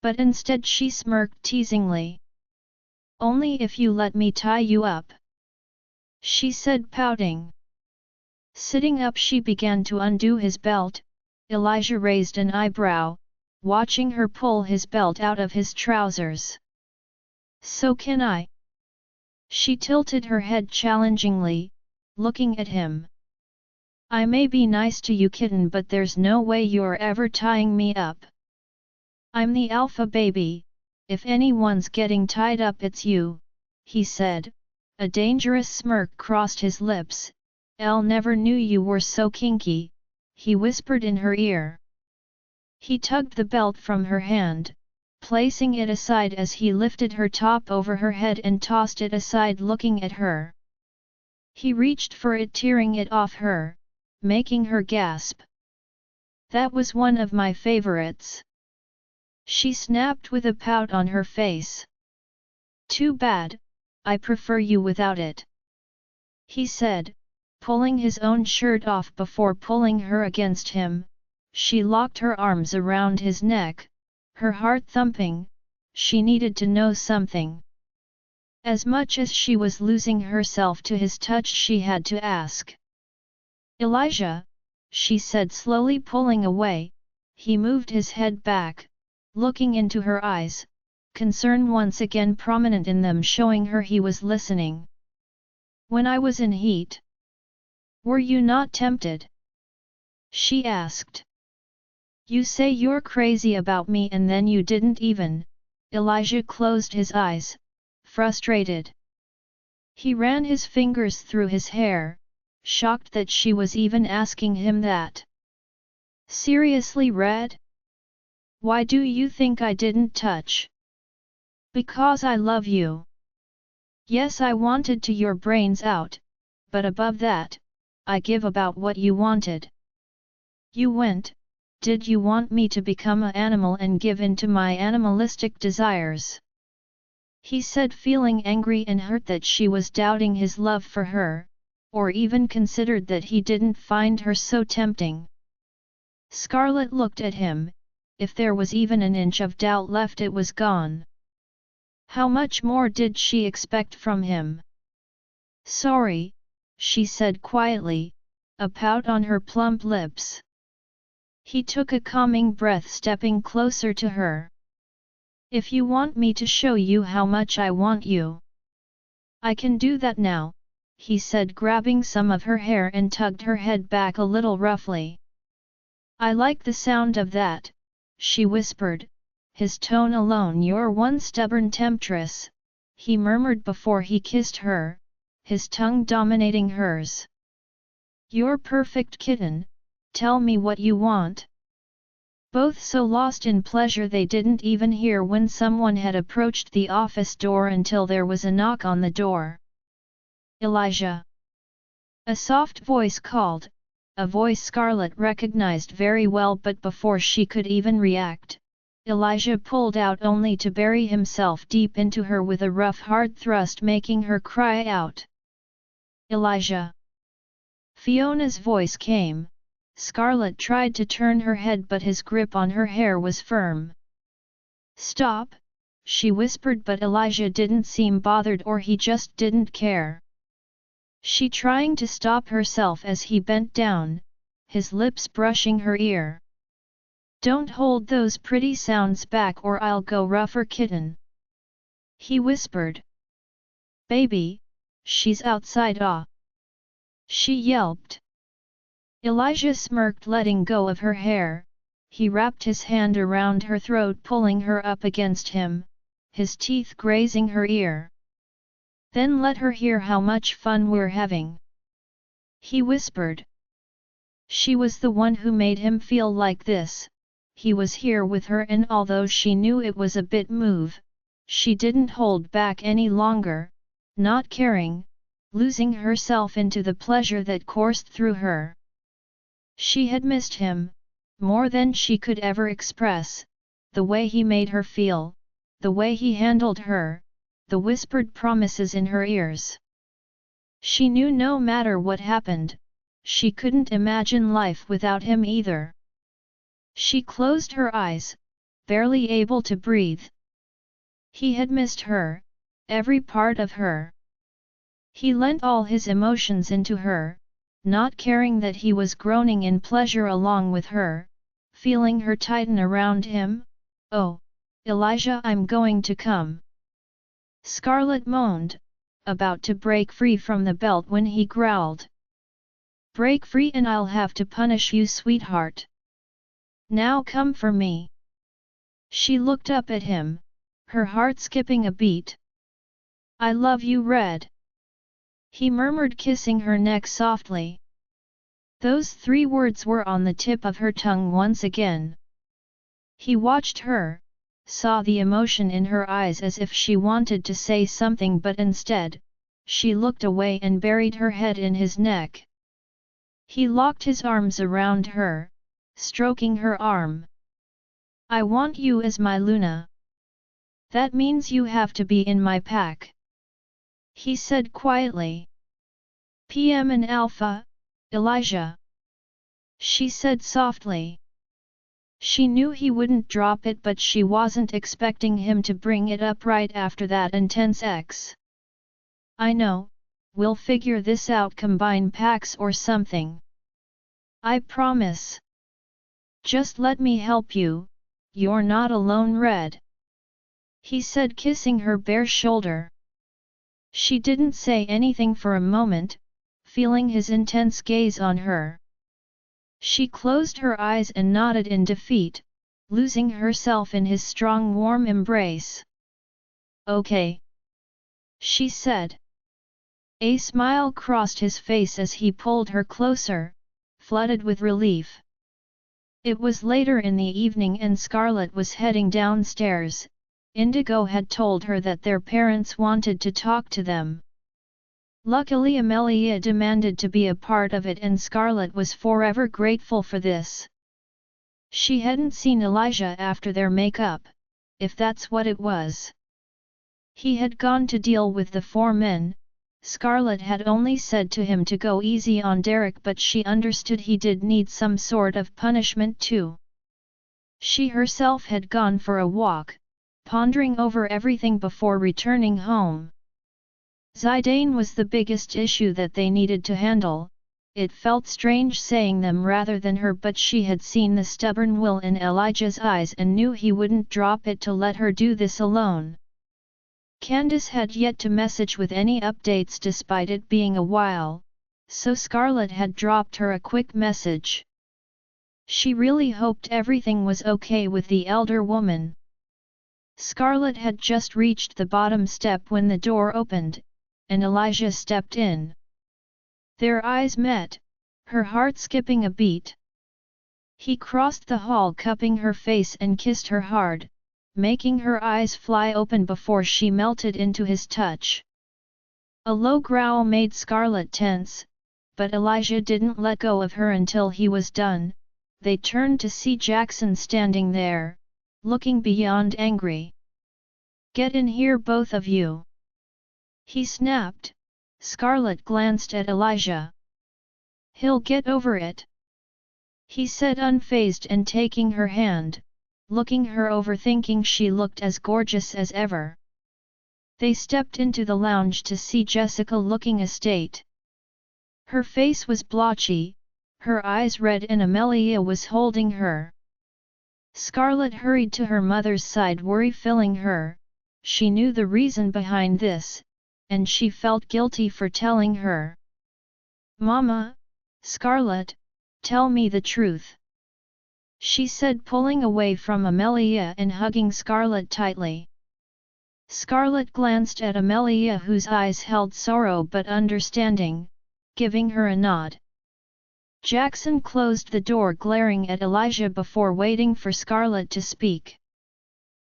Speaker 1: But instead she smirked teasingly. "Only if you let me tie you up," she said, pouting. Sitting up, she began to undo his belt. Elijah raised an eyebrow, watching her pull his belt out of his trousers. "So can I?" She tilted her head challengingly, looking at him. "I may be nice to you, kitten, but there's no way you're ever tying me up. I'm the alpha baby. If anyone's getting tied up, it's you," he said. A dangerous smirk crossed his lips. "Elle never knew you were so kinky," he whispered in her ear. He tugged the belt from her hand, placing it aside as he lifted her top over her head and tossed it aside, looking at her. He reached for it, tearing it off her, making her gasp. "That was one of my favorites," she snapped with a pout on her face. "Too bad, I prefer you without it," he said, pulling his own shirt off before pulling her against him. She locked her arms around his neck, her heart thumping. She needed to know something. As much as she was losing herself to his touch, she had to ask. "Elijah," she said, slowly pulling away. He moved his head back, looking into her eyes, concern once again prominent in them, showing her he was listening. "When I was in heat, were you not tempted?" she asked. "You say you're crazy about me and then you didn't even." Elijah closed his eyes, frustrated. He ran his fingers through his hair, shocked that she was even asking him that. "Seriously, Red? Why do you think I didn't touch?" "Because I love you. Yes, I wanted to your brains out, but above that, I give about what you wanted. You went. Did you want me to become an animal and give in to my animalistic desires?" he said, feeling angry and hurt that she was doubting his love for her, or even considered that he didn't find her so tempting. Scarlet looked at him. If there was even an inch of doubt left, it was gone. How much more did she expect from him? "Sorry," she said quietly, a pout on her plump lips. He took a calming breath, stepping closer to her. "If you want me to show you how much I want you, I can do that now," he said, grabbing some of her hair and tugged her head back a little roughly. "I like the sound of that," she whispered, his tone alone. "You're one stubborn temptress," he murmured before he kissed her, his tongue dominating hers. "You're perfect, kitten, tell me what you want." Both so lost in pleasure they didn't even hear when someone had approached the office door until there was a knock on the door. "Elijah!" a soft voice called, a voice Scarlet recognized very well, but before she could even react, Elijah pulled out only to bury himself deep into her with a rough, hard thrust, making her cry out. Elijah. Fiona's voice came. Scarlet tried to turn her head but his grip on her hair was firm. Stop, she whispered but Elijah didn't seem bothered or he just didn't care. She trying to stop herself as he bent down, his lips brushing her ear. Don't hold those pretty sounds back or I'll go rougher kitten. He whispered. Baby, she's outside she yelped. Elijah smirked letting go of her hair, he wrapped his hand around her throat pulling her up against him, his teeth grazing her ear. Then let her hear how much fun we're having. He whispered. She was the one who made him feel like this, he was here with her and although she knew it was a bit move, she didn't hold back any longer, not caring, losing herself into the pleasure that coursed through her. She had missed him, more than she could ever express, the way he made her feel, the way he handled her, the whispered promises in her ears. She knew no matter what happened, she couldn't imagine life without him either. She closed her eyes, barely able to breathe. He had missed her, every part of her. He lent all his emotions into her, not caring that he was groaning in pleasure along with her, feeling her tighten around him. Oh, Elijah, I'm going to come. Scarlet moaned, about to break free from the belt when he growled. Break free and I'll have to punish you, sweetheart. Now come for me. She looked up at him, her heart skipping a beat. I love you, Red. He murmured, kissing her neck softly. Those 3 words were on the tip of her tongue once again. He watched her, saw the emotion in her eyes as if she wanted to say something but instead, she looked away and buried her head in his neck. He locked his arms around her, stroking her arm. I want you as my Luna. That means you have to be in my pack. He said quietly. PM and Alpha, Elijah. She said softly. She knew he wouldn't drop it but she wasn't expecting him to bring it up right after that intense X. I know, we'll figure this out, combine packs or something. I promise. Just let me help you, you're not alone, Red. He said, kissing her bare shoulder. She didn't say anything for a moment, feeling his intense gaze on her. She closed her eyes and nodded in defeat, losing herself in his strong warm embrace. Okay. She said. A smile crossed his face as he pulled her closer, flooded with relief. It was later in the evening and Scarlet was heading downstairs. Indigo had told her that their parents wanted to talk to them. Luckily Amelia demanded to be a part of it and Scarlet was forever grateful for this. She hadn't seen Elijah after their makeup, if that's what it was. He had gone to deal with the 4 men. Scarlet had only said to him to go easy on Derek but she understood he did need some sort of punishment too. She herself had gone for a walk, pondering over everything before returning home. Zidane was the biggest issue that they needed to handle. It felt strange saying them rather than her but she had seen the stubborn will in Elijah's eyes and knew he wouldn't drop it to let her do this alone. Candace had yet to message with any updates despite it being a while, so Scarlet had dropped her a quick message. She really hoped everything was okay with the elder woman. Scarlet had just reached the bottom step when the door opened, and Elijah stepped in. Their eyes met, her heart skipping a beat. He crossed the hall cupping her face and kissed her hard, making her eyes fly open before she melted into his touch. A low growl made Scarlet tense, but Elijah didn't let go of her until he was done. They turned to see Jackson standing there, looking beyond angry. Get in here, both of you! He snapped, Scarlet glanced at Elijah. "He'll get over it," he said unfazed and taking her hand, looking her over thinking she looked as gorgeous as ever. They stepped into the lounge to see Jessica looking a state. Her face was blotchy, her eyes red and Amelia was holding her. Scarlet hurried to her mother's side, worry filling her. She knew the reason behind this, and she felt guilty for telling her. "Mama, Scarlet, tell me the truth," she said, pulling away from Amelia and hugging Scarlet tightly. Scarlet glanced at Amelia, whose eyes held sorrow but understanding, giving her a nod. Jackson closed the door, glaring at Elijah before waiting for Scarlet to speak.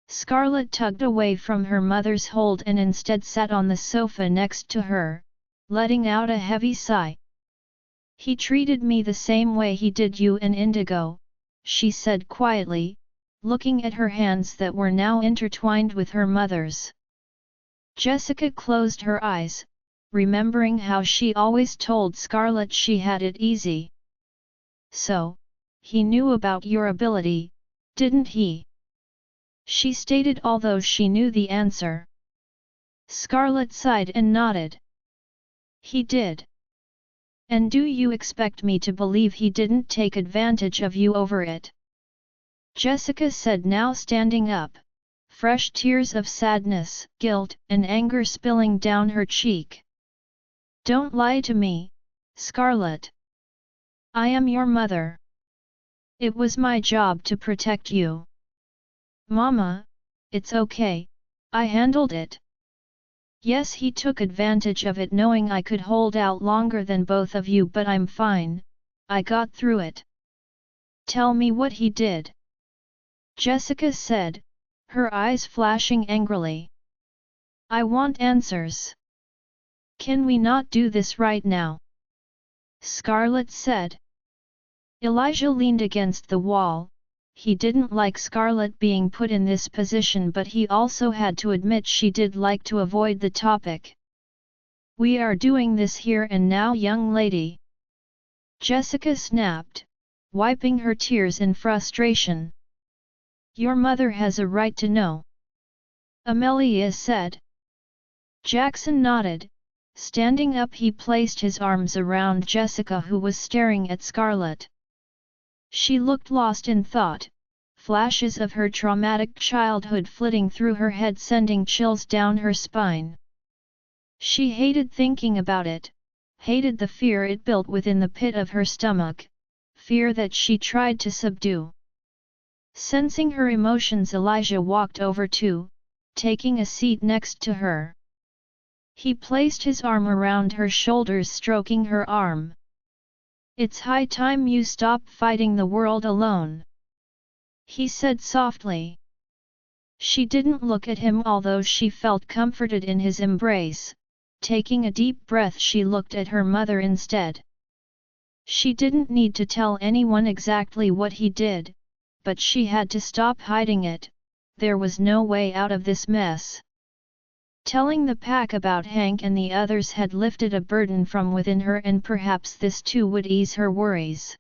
Speaker 1: Scarlet tugged away from her mother's hold and instead sat on the sofa next to her, letting out a heavy sigh. "He treated me the same way he did you and Indigo," she said quietly, looking at her hands that were now intertwined with her mother's. Jessica closed her eyes, remembering how she always told Scarlet she had it easy. "So, he knew about your ability, didn't he?" she stated, although she knew the answer. Scarlet sighed and nodded. "He did. And do you expect me to believe he didn't take advantage of you over it?" Jessica said, now standing up, fresh tears of sadness, guilt, and anger spilling down her cheek. "Don't lie to me, Scarlet. I am your mother. It was my job to protect you." "Mama, it's okay, I handled it. Yes, he took advantage of it knowing I could hold out longer than both of you, but I'm fine, I got through it." "Tell me what he did," Jessica said, her eyes flashing angrily. "I want answers. Can we not do this right now?" Scarlet said. Elijah leaned against the wall. He didn't like Scarlet being put in this position, but he also had to admit she did like to avoid the topic. "We are doing this here and now, young lady," Jessica snapped, wiping her tears in frustration. "Your mother has a right to know," Amelia said. Jackson nodded. Standing up, he placed his arms around Jessica, who was staring at Scarlet. She looked lost in thought, flashes of her traumatic childhood flitting through her head, sending chills down her spine. She hated thinking about it, hated the fear it built within the pit of her stomach, fear that she tried to subdue. Sensing her emotions, Elijah walked over too, taking a seat next to her. He placed his arm around her shoulders, stroking her arm. "It's high time you stop fighting the world alone," he said softly. She didn't look at him, although she felt comforted in his embrace. Taking a deep breath, she looked at her mother instead. She didn't need to tell anyone exactly what he did, but she had to stop hiding it. There was no way out of this mess. Telling the pack about Hank and the others had lifted a burden from within her, and perhaps this too would ease her worries.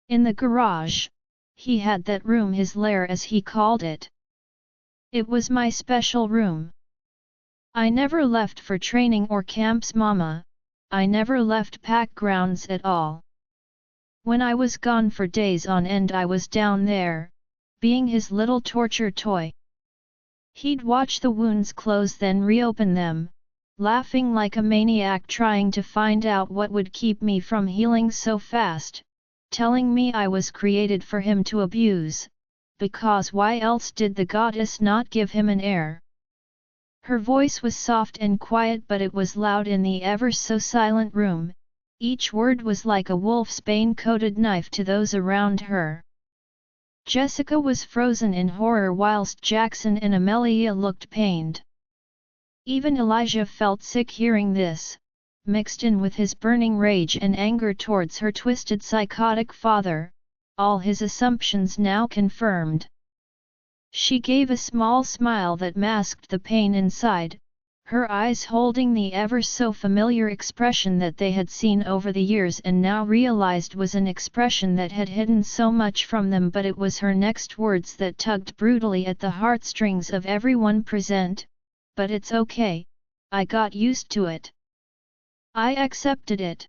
Speaker 1: In the garage, he had that room, his lair as he called it. "It was my special room. I never left for training or camps, Mama. I never left pack grounds at all. When I was gone for days on end, I was down there, being his little torture toy. He'd watch the wounds close, then reopen them, laughing like a maniac, trying to find out what would keep me from healing so fast, telling me I was created for him to abuse, because why else did the goddess not give him an heir?" Her voice was soft and quiet, but it was loud in the ever so silent room. Each word was like a wolf's bane-coated knife to those around her. Jessica was frozen in horror, whilst Jackson and Amelia looked pained. Even Elijah felt sick hearing this, mixed in with his burning rage and anger towards her twisted psychotic father, all his assumptions now confirmed. She gave a small smile that masked the pain inside, her eyes holding the ever-so-familiar expression that they had seen over the years and now realized was an expression that had hidden so much from them, but it was her next words that tugged brutally at the heartstrings of everyone present. "But it's okay, I got used to it. I accepted it.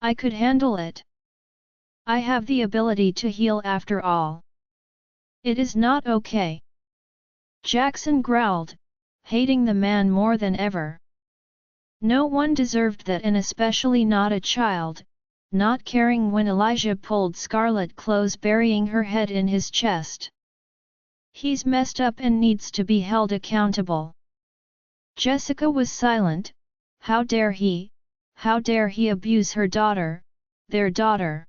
Speaker 1: I could handle it. I have the ability to heal after all." "It is not okay," Jackson growled, hating the man more than ever. No one deserved that, and especially not a child, not caring when Elijah pulled Scarlet close, burying her head in his chest. "He's messed up and needs to be held accountable." Jessica was silent. How dare he abuse her daughter, their daughter?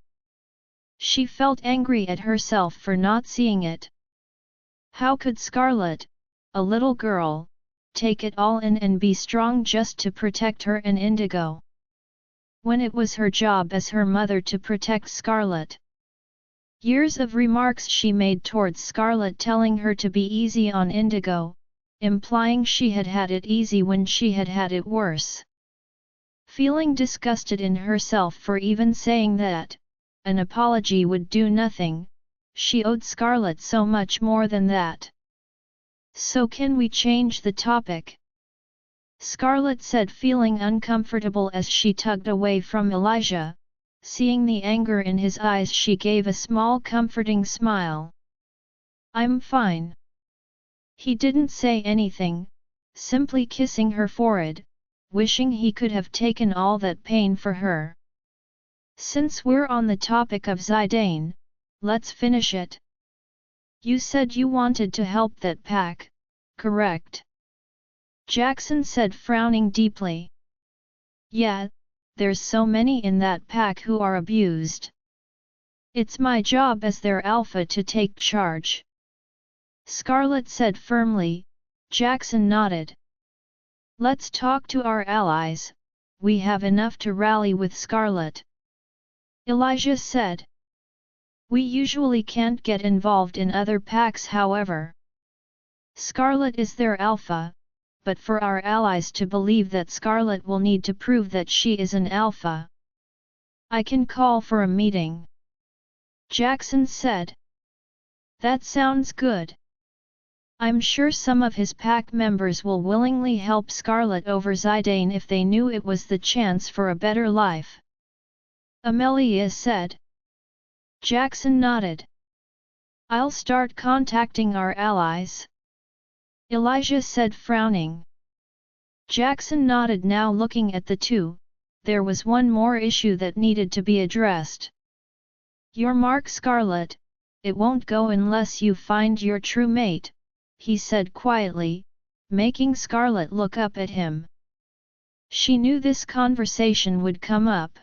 Speaker 1: She felt angry at herself for not seeing it. How could Scarlet, a little girl, take it all in and be strong just to protect her and Indigo, when it was her job as her mother to protect Scarlet? Years of remarks she made towards Scarlet, telling her to be easy on Indigo, implying she had had it easy when she had had it worse. Feeling disgusted in herself for even saying that, an apology would do nothing, she owed Scarlet so much more than that. "So can we change the topic?" Scarlet said, feeling uncomfortable as she tugged away from Elijah. Seeing the anger in his eyes, she gave a small comforting smile. "I'm fine." He didn't say anything, simply kissing her forehead, wishing he could have taken all that pain for her. "Since we're on the topic of Zidane, let's finish it. You said you wanted to help that pack, correct?" Jackson said, frowning deeply. "Yeah, there's so many in that pack who are abused. It's my job as their alpha to take charge." Scarlet said firmly. Jackson nodded. "Let's talk to our allies, we have enough to rally with Scarlet," Elijah said. "We usually can't get involved in other packs, however. Scarlet is their alpha, but for our allies to believe that Scarlet will need to prove that she is an alpha. I can call for a meeting," Jackson said. "That sounds good. I'm sure some of his pack members will willingly help Scarlet over Zidane if they knew it was the chance for a better life," Amelia said. Jackson nodded. "I'll start contacting our allies," Elijah said, frowning. Jackson nodded, now looking at the two. There was one more issue that needed to be addressed. "Your mark, Scarlet, it won't go unless you find your true mate," he said quietly, making Scarlet look up at him. She knew this conversation would come up.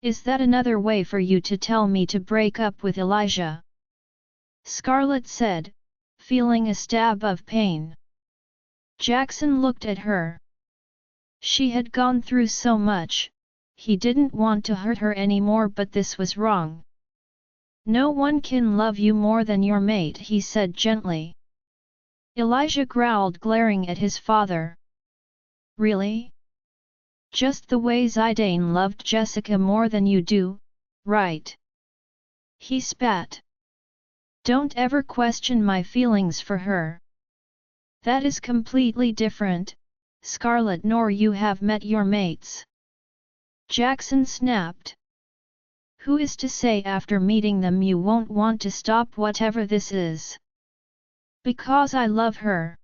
Speaker 1: "Is that another way for you to tell me to break up with Elijah?" Scarlet said, feeling a stab of pain. Jackson looked at her. She had gone through so much, he didn't want to hurt her anymore, but this was wrong. "No one can love you more than your mate," he said gently. Elijah growled, glaring at his father. "Really? Just the way Zidane loved Jessica more than you do, right?" He spat. "Don't ever question my feelings for her. That is completely different, Scarlet, nor you have met your mates," Jackson snapped. "Who is to say after meeting them you won't want to stop whatever this is? Because I love her.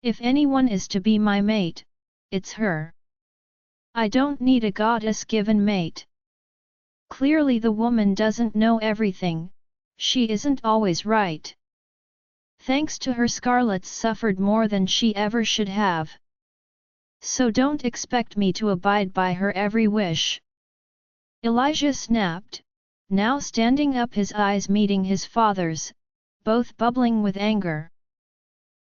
Speaker 1: If anyone is to be my mate, it's her. I don't need a goddess-given mate. Clearly the woman doesn't know everything, she isn't always right. Thanks to her, Scarlet's suffered more than she ever should have. So don't expect me to abide by her every wish." Elijah snapped, now standing up, his eyes meeting his father's, both bubbling with anger.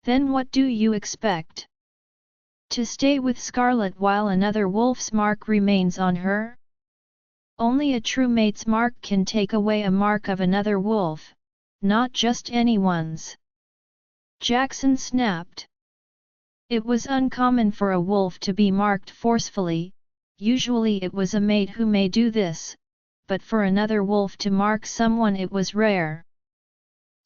Speaker 1: "Then what do you expect? To stay with Scarlet while another wolf's mark remains on her? Only a true mate's mark can take away a mark of another wolf, not just anyone's," Jackson snapped. It was uncommon for a wolf to be marked forcefully, usually it was a mate who may do this, but for another wolf to mark someone it was rare.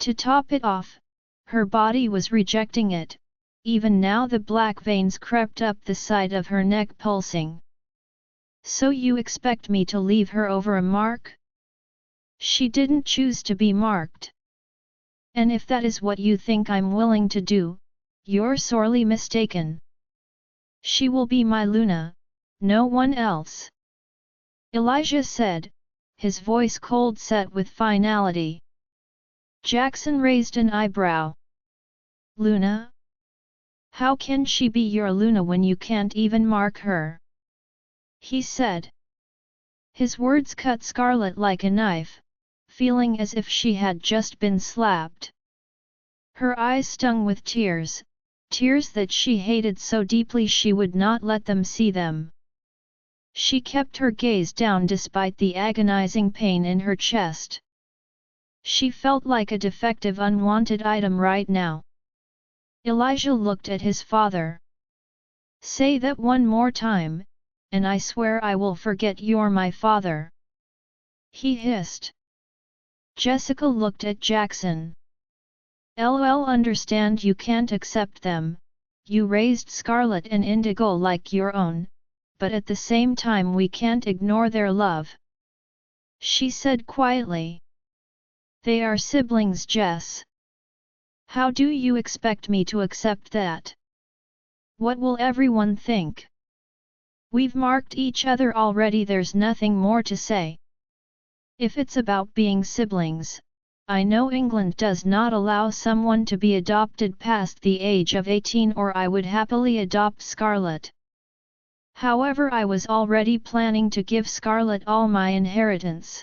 Speaker 1: To top it off, her body was rejecting it, even now the black veins crept up the side of her neck pulsing. So you expect me to leave her over a mark? She didn't choose to be marked. And if that is what you think I'm willing to do, you're sorely mistaken. She will be my Luna, no one else. Elijah said, his voice cold set with finality. Jackson raised an eyebrow. Luna? How can she be your Luna when you can't even mark her? He said. His words cut Scarlet like a knife, feeling as if she had just been slapped. Her eyes stung with tears, tears that she hated so deeply she would not let them see them. She kept her gaze down despite the agonizing pain in her chest. She felt like a defective unwanted item right now. Elijah looked at his father. Say that one more time, and I swear I will forget you're my father. He hissed. Jessica looked at Jackson. LOL, understand you can't accept them, you raised Scarlet and Indigo like your own, but at the same time we can't ignore their love. She said quietly. They are siblings, Jess. How do you expect me to accept that? What will everyone think? We've marked each other already, there's nothing more to say. If it's about being siblings, I know England does not allow someone to be adopted past the age of 18, or I would happily adopt Scarlet. However, I was already planning to give Scarlet all my inheritance.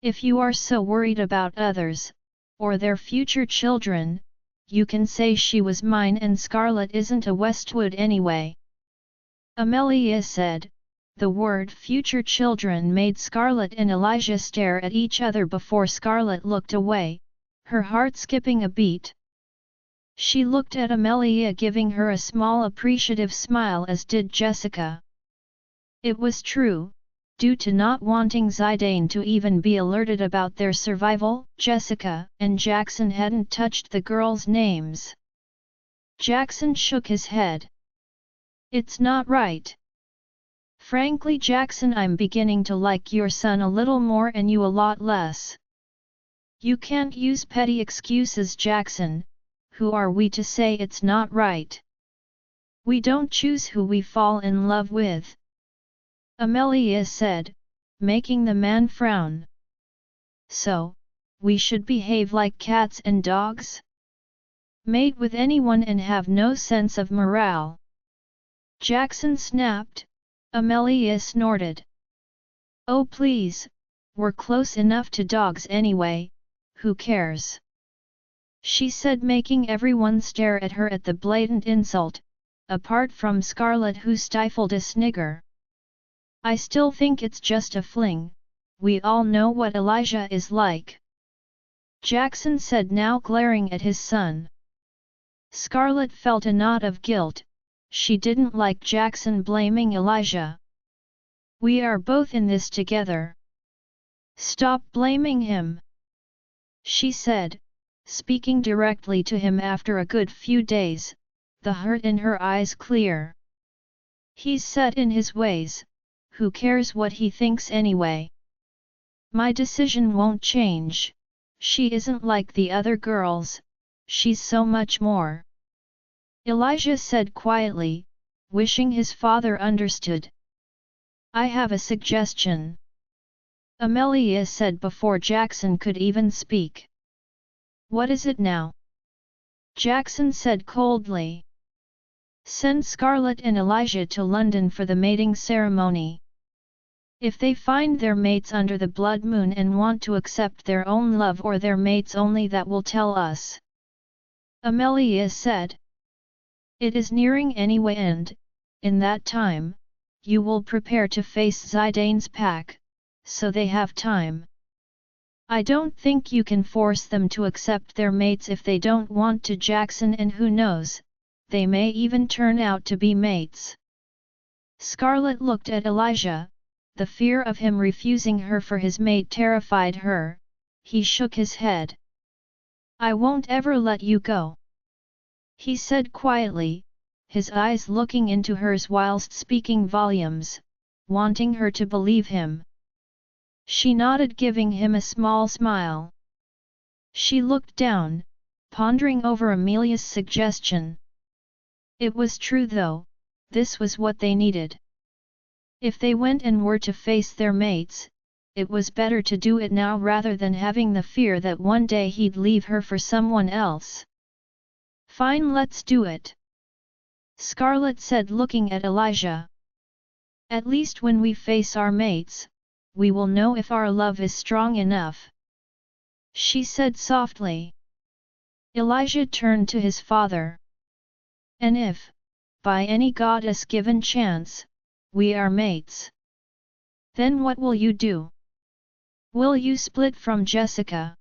Speaker 1: If you are so worried about others, or their future children, you can say she was mine and Scarlet isn't a Westwood anyway. Amelia said. The word future children made Scarlet and Elijah stare at each other before Scarlet looked away, her heart skipping a beat. She looked at Amelia, giving her a small appreciative smile, as did Jessica. It was true, due to not wanting Zidane to even be alerted about their survival, Jessica and Jackson hadn't touched the girls' names. Jackson shook his head. It's not right. Frankly, Jackson, I'm beginning to like your son a little more and you a lot less. You can't use petty excuses, Jackson. Who are we to say it's not right? We don't choose who we fall in love with. Amelia said, making the man frown. So, we should behave like cats and dogs? Mate with anyone and have no sense of morale. Jackson snapped. Amelia snorted. Oh please, we're close enough to dogs anyway, who cares? She said, making everyone stare at her at the blatant insult, apart from Scarlet, who stifled a snigger. I still think it's just a fling, we all know what Elijah is like. Jackson said, now glaring at his son. Scarlet felt a knot of guilt. She didn't like Jackson blaming Elijah. We are both in this together. Stop blaming him, she said, speaking directly to him after a good few days, the hurt in her eyes clear. He's set in his ways, who cares what he thinks anyway? My decision won't change. She isn't like the other girls, she's so much more. Elijah said quietly, wishing his father understood. I have a suggestion. Amelia said before Jackson could even speak. What is it now? Jackson said coldly. Send Scarlet and Elijah to London for the mating ceremony. If they find their mates under the blood moon and want to accept their own love or their mates only, that will tell us. Amelia said. It is nearing anyway, and, in that time, you will prepare to face Zidane's pack, so they have time. I don't think you can force them to accept their mates if they don't want to, Jackson, and who knows, they may even turn out to be mates. Scarlet looked at Elijah, the fear of him refusing her for his mate terrified her. He shook his head. "I won't ever let you go," he said quietly, his eyes looking into hers whilst speaking volumes, wanting her to believe him. She nodded, giving him a small smile. She looked down, pondering over Amelia's suggestion. It was true though, this was what they needed. If they went and were to face their mates, it was better to do it now rather than having the fear that one day he'd leave her for someone else. "Fine, let's do it," Scarlet said, looking at Elijah. "At least when we face our mates, we will know if our love is strong enough," she said softly. Elijah turned to his father. "And if, by any goddess-given chance, we are mates, then what will you do? Will you split from Jessica?"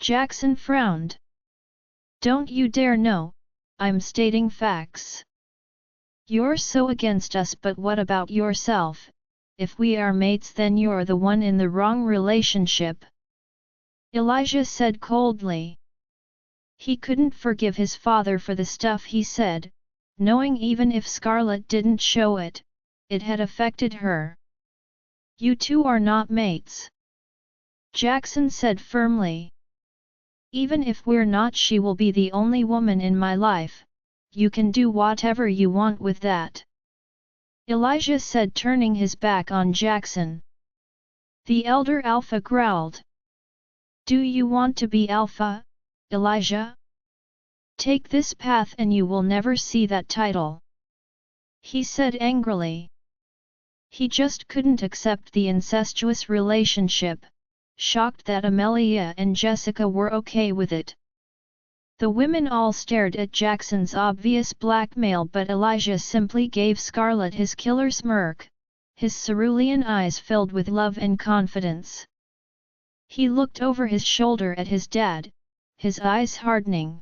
Speaker 1: Jackson frowned. "Don't you dare, no, I'm stating facts." "You're so against us, but what about yourself? If we are mates, then you're the one in the wrong relationship," Elijah said coldly. He couldn't forgive his father for the stuff he said, knowing even if Scarlet didn't show it, it had affected her. "You two are not mates," Jackson said firmly. "Even if we're not, she will be the only woman in my life. You can do whatever you want with that," Elijah said, turning his back on Jackson. The elder Alpha growled. "Do you want to be Alpha, Elijah? Take this path and you will never see that title," he said angrily. He just couldn't accept the incestuous relationship, shocked that Amelia and Jessica were okay with it. The women all stared at Jackson's obvious blackmail, but Elijah simply gave Scarlet his killer smirk, his cerulean eyes filled with love and confidence. He looked over his shoulder at his dad, his eyes hardening.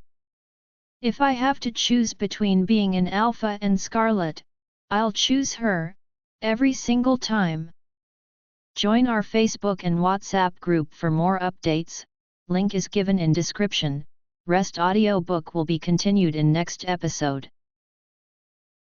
Speaker 1: "If I have to choose between being an Alpha and Scarlet, I'll choose her, every single time." Join our Facebook and WhatsApp group for more updates, link is given in description. Rest audiobook will be continued in next episode.